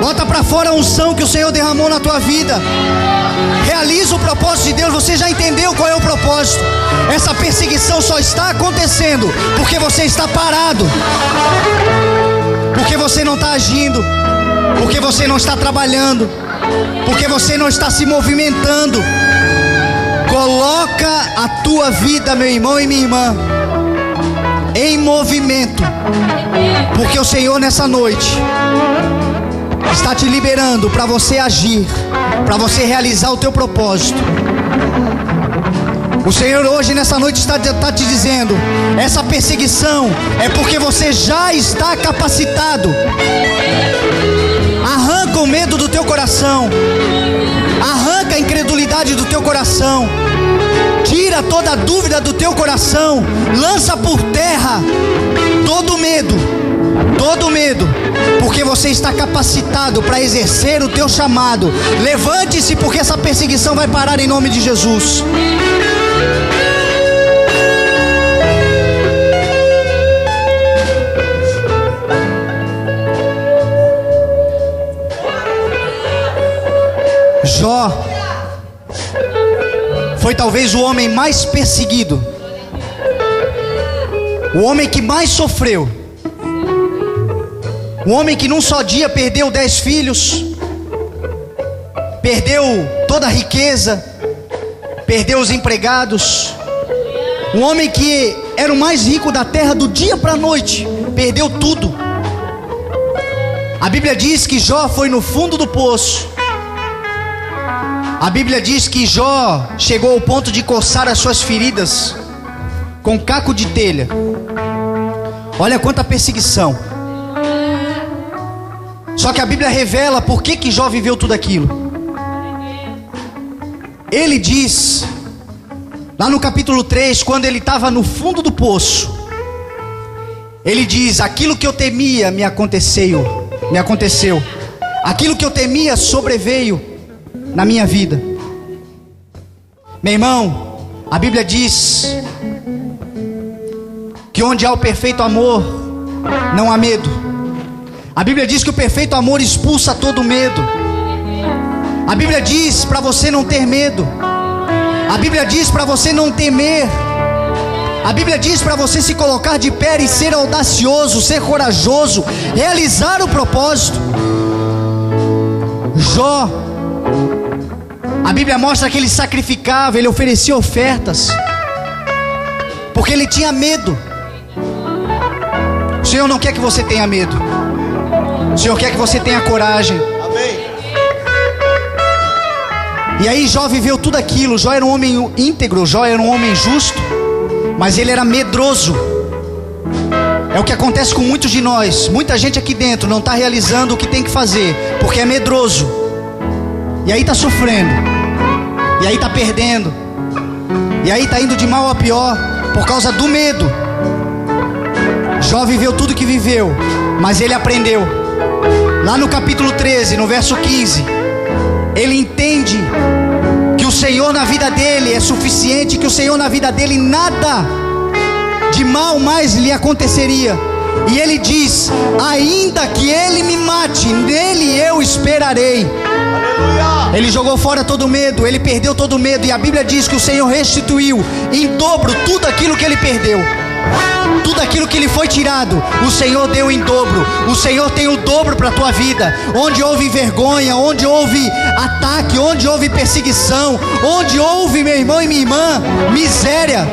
B: bota para fora a unção que o Senhor derramou na tua vida. Realiza o propósito de Deus. Você já entendeu qual é o propósito? Essa perseguição só está acontecendo porque você está parado, porque você não está agindo, porque você não está trabalhando, porque você não está se movimentando. Coloca a tua vida, meu irmão e minha irmã, em movimento, porque o Senhor nessa noite está te liberando para você agir, para você realizar o teu propósito. O Senhor hoje nessa noite está te dizendo: essa perseguição é porque você já está capacitado. Arranca o medo do teu coração, arranca a incredulidade do teu coração, tira toda a dúvida do teu coração, lança por terra todo medo, porque você está capacitado para exercer o teu chamado. Levante-se, porque essa perseguição vai parar em nome de Jesus. Jó foi talvez o homem mais perseguido, o homem que mais sofreu, o homem que num só dia perdeu 10 filhos, perdeu toda a riqueza, perdeu os empregados, um homem que era o mais rico da terra, do dia para a noite, perdeu tudo. A Bíblia diz que Jó foi no fundo do poço. A Bíblia diz que Jó chegou ao ponto de coçar as suas feridas com caco de telha. Olha quanta perseguição. Só que a Bíblia revela por que Jó viveu tudo aquilo. Ele diz, lá no capítulo 3, quando ele estava no fundo do poço, ele diz: aquilo que eu temia me aconteceu. Aquilo que eu temia sobreveio na minha vida. Meu irmão, a Bíblia diz que onde há o perfeito amor, não há medo. A Bíblia diz que o perfeito amor expulsa todo medo. A Bíblia diz para você não ter medo. A Bíblia diz para você não temer. A Bíblia diz para você se colocar de pé e ser audacioso, ser corajoso, realizar o propósito. Jó, a Bíblia mostra que ele sacrificava, ele oferecia ofertas, porque ele tinha medo. O Senhor não quer que você tenha medo. O Senhor quer que você tenha coragem.
C: Amém.
B: E aí Jó viveu tudo aquilo. Jó era um homem íntegro, Jó era um homem justo, mas ele era medroso. É o que acontece com muitos de nós. Muita gente aqui dentro não está realizando o que tem que fazer, porque é medroso. E aí está sofrendo. E aí está perdendo. E aí está indo de mal a pior, por causa do medo. Jó viveu tudo que viveu, mas ele aprendeu. Lá no capítulo 13, no verso 15, ele entende que o Senhor na vida dele é suficiente, que o Senhor na vida dele nada de mal mais lhe aconteceria. E ele diz: ainda que ele me mate, nele eu esperarei.
C: Aleluia.
B: Ele jogou fora todo medo, ele perdeu todo medo. E a Bíblia diz que o Senhor restituiu em dobro tudo aquilo que ele perdeu. Tudo aquilo que lhe foi tirado, o Senhor deu em dobro. O Senhor tem o dobro para a tua vida. Onde houve vergonha, onde houve ataque, onde houve perseguição, onde houve, meu irmão e minha irmã, miséria,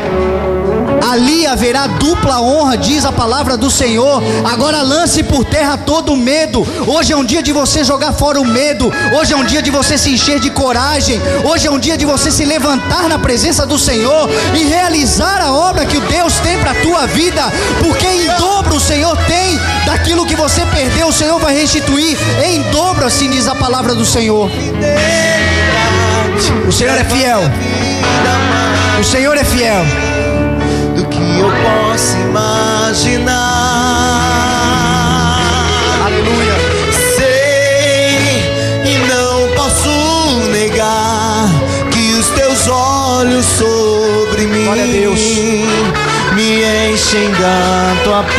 B: ali haverá dupla honra, diz a palavra do Senhor. Agora lance por terra todo o medo. Hoje é um dia de você jogar fora o medo. Hoje é um dia de você se encher de coragem. Hoje é um dia de você se levantar na presença do Senhor e realizar a obra que o Deus tem para a tua vida, porque em dobro o Senhor tem. Daquilo que você perdeu, o Senhor vai restituir em dobro, assim diz a palavra do Senhor. O Senhor é fiel. O Senhor é fiel.
C: Do que eu posso imaginar.
B: Aleluia.
C: Sei e não posso negar que os teus olhos sobre mim,
B: glória a Deus,
C: me enchem da tua paz.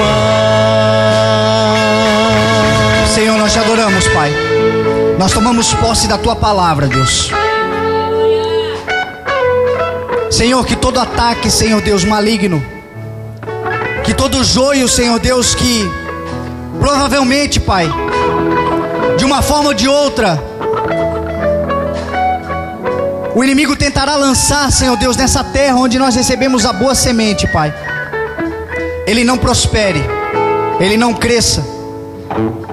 B: Senhor, nós te adoramos, Pai. Nós tomamos posse da tua palavra, Deus. Senhor, que todo ataque, Senhor Deus, maligno, que todo joio, Senhor Deus, que provavelmente, Pai, de uma forma ou de outra, o inimigo tentará lançar, Senhor Deus, nessa terra onde nós recebemos a boa semente, Pai, ele não prospere, ele não cresça,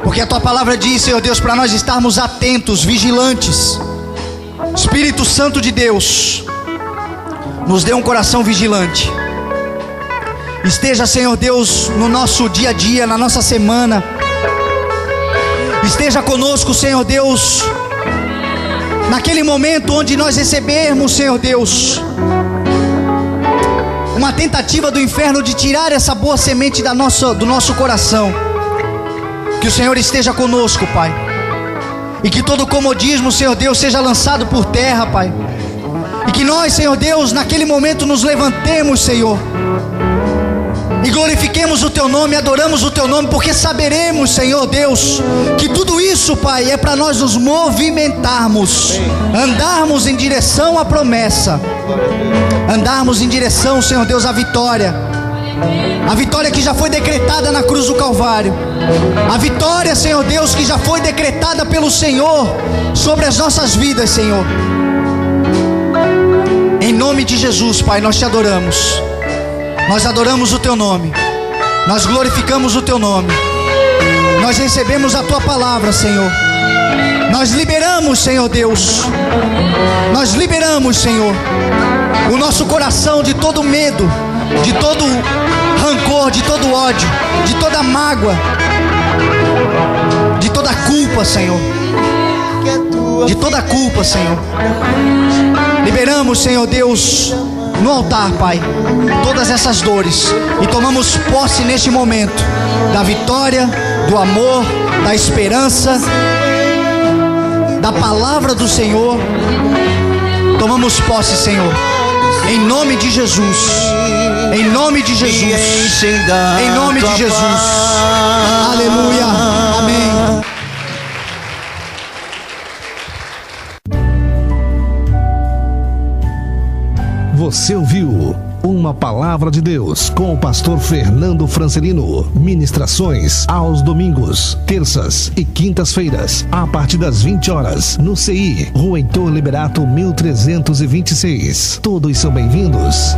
B: porque a tua palavra diz, Senhor Deus, para nós estarmos atentos, vigilantes. Espírito Santo de Deus, nos dê um coração vigilante. Esteja, Senhor Deus, no nosso dia a dia, na nossa semana. Esteja conosco, Senhor Deus, naquele momento onde nós recebermos, Senhor Deus, uma tentativa do inferno de tirar essa boa semente do nosso coração. Que o Senhor esteja conosco, Pai, e que todo comodismo, Senhor Deus, seja lançado por terra, Pai. E que nós, Senhor Deus, naquele momento nos levantemos, Senhor, e glorifiquemos o Teu nome, adoramos o Teu nome, porque saberemos, Senhor Deus, que tudo isso, Pai, é para nós nos movimentarmos, andarmos em direção à promessa, andarmos em direção, Senhor Deus, à vitória. A vitória que já foi decretada na cruz do Calvário. A vitória, Senhor Deus, que já foi decretada pelo Senhor sobre as nossas vidas, Senhor. Em nome de Jesus, Pai, nós te adoramos. Nós adoramos o Teu nome. Nós glorificamos o Teu nome. Nós recebemos a Tua palavra, Senhor. Nós liberamos, Senhor Deus. Nós liberamos, Senhor, o nosso coração de todo medo, de todo rancor, de todo ódio, de toda mágoa, de toda culpa, Senhor. De toda culpa, Senhor. Liberamos, Senhor Deus, no altar, Pai, todas essas dores, e tomamos posse neste momento da vitória, do amor, da esperança, da palavra do Senhor. Tomamos posse, Senhor, em nome de Jesus. Em nome de Jesus. Em nome de Jesus. Aleluia. Amém.
A: Você ouviu uma palavra de Deus com o pastor Fernando Francelino. Ministrações aos domingos, terças e quintas-feiras, a partir das 20 horas, no CI, Rua Heitor Liberato 1326. Todos são bem-vindos.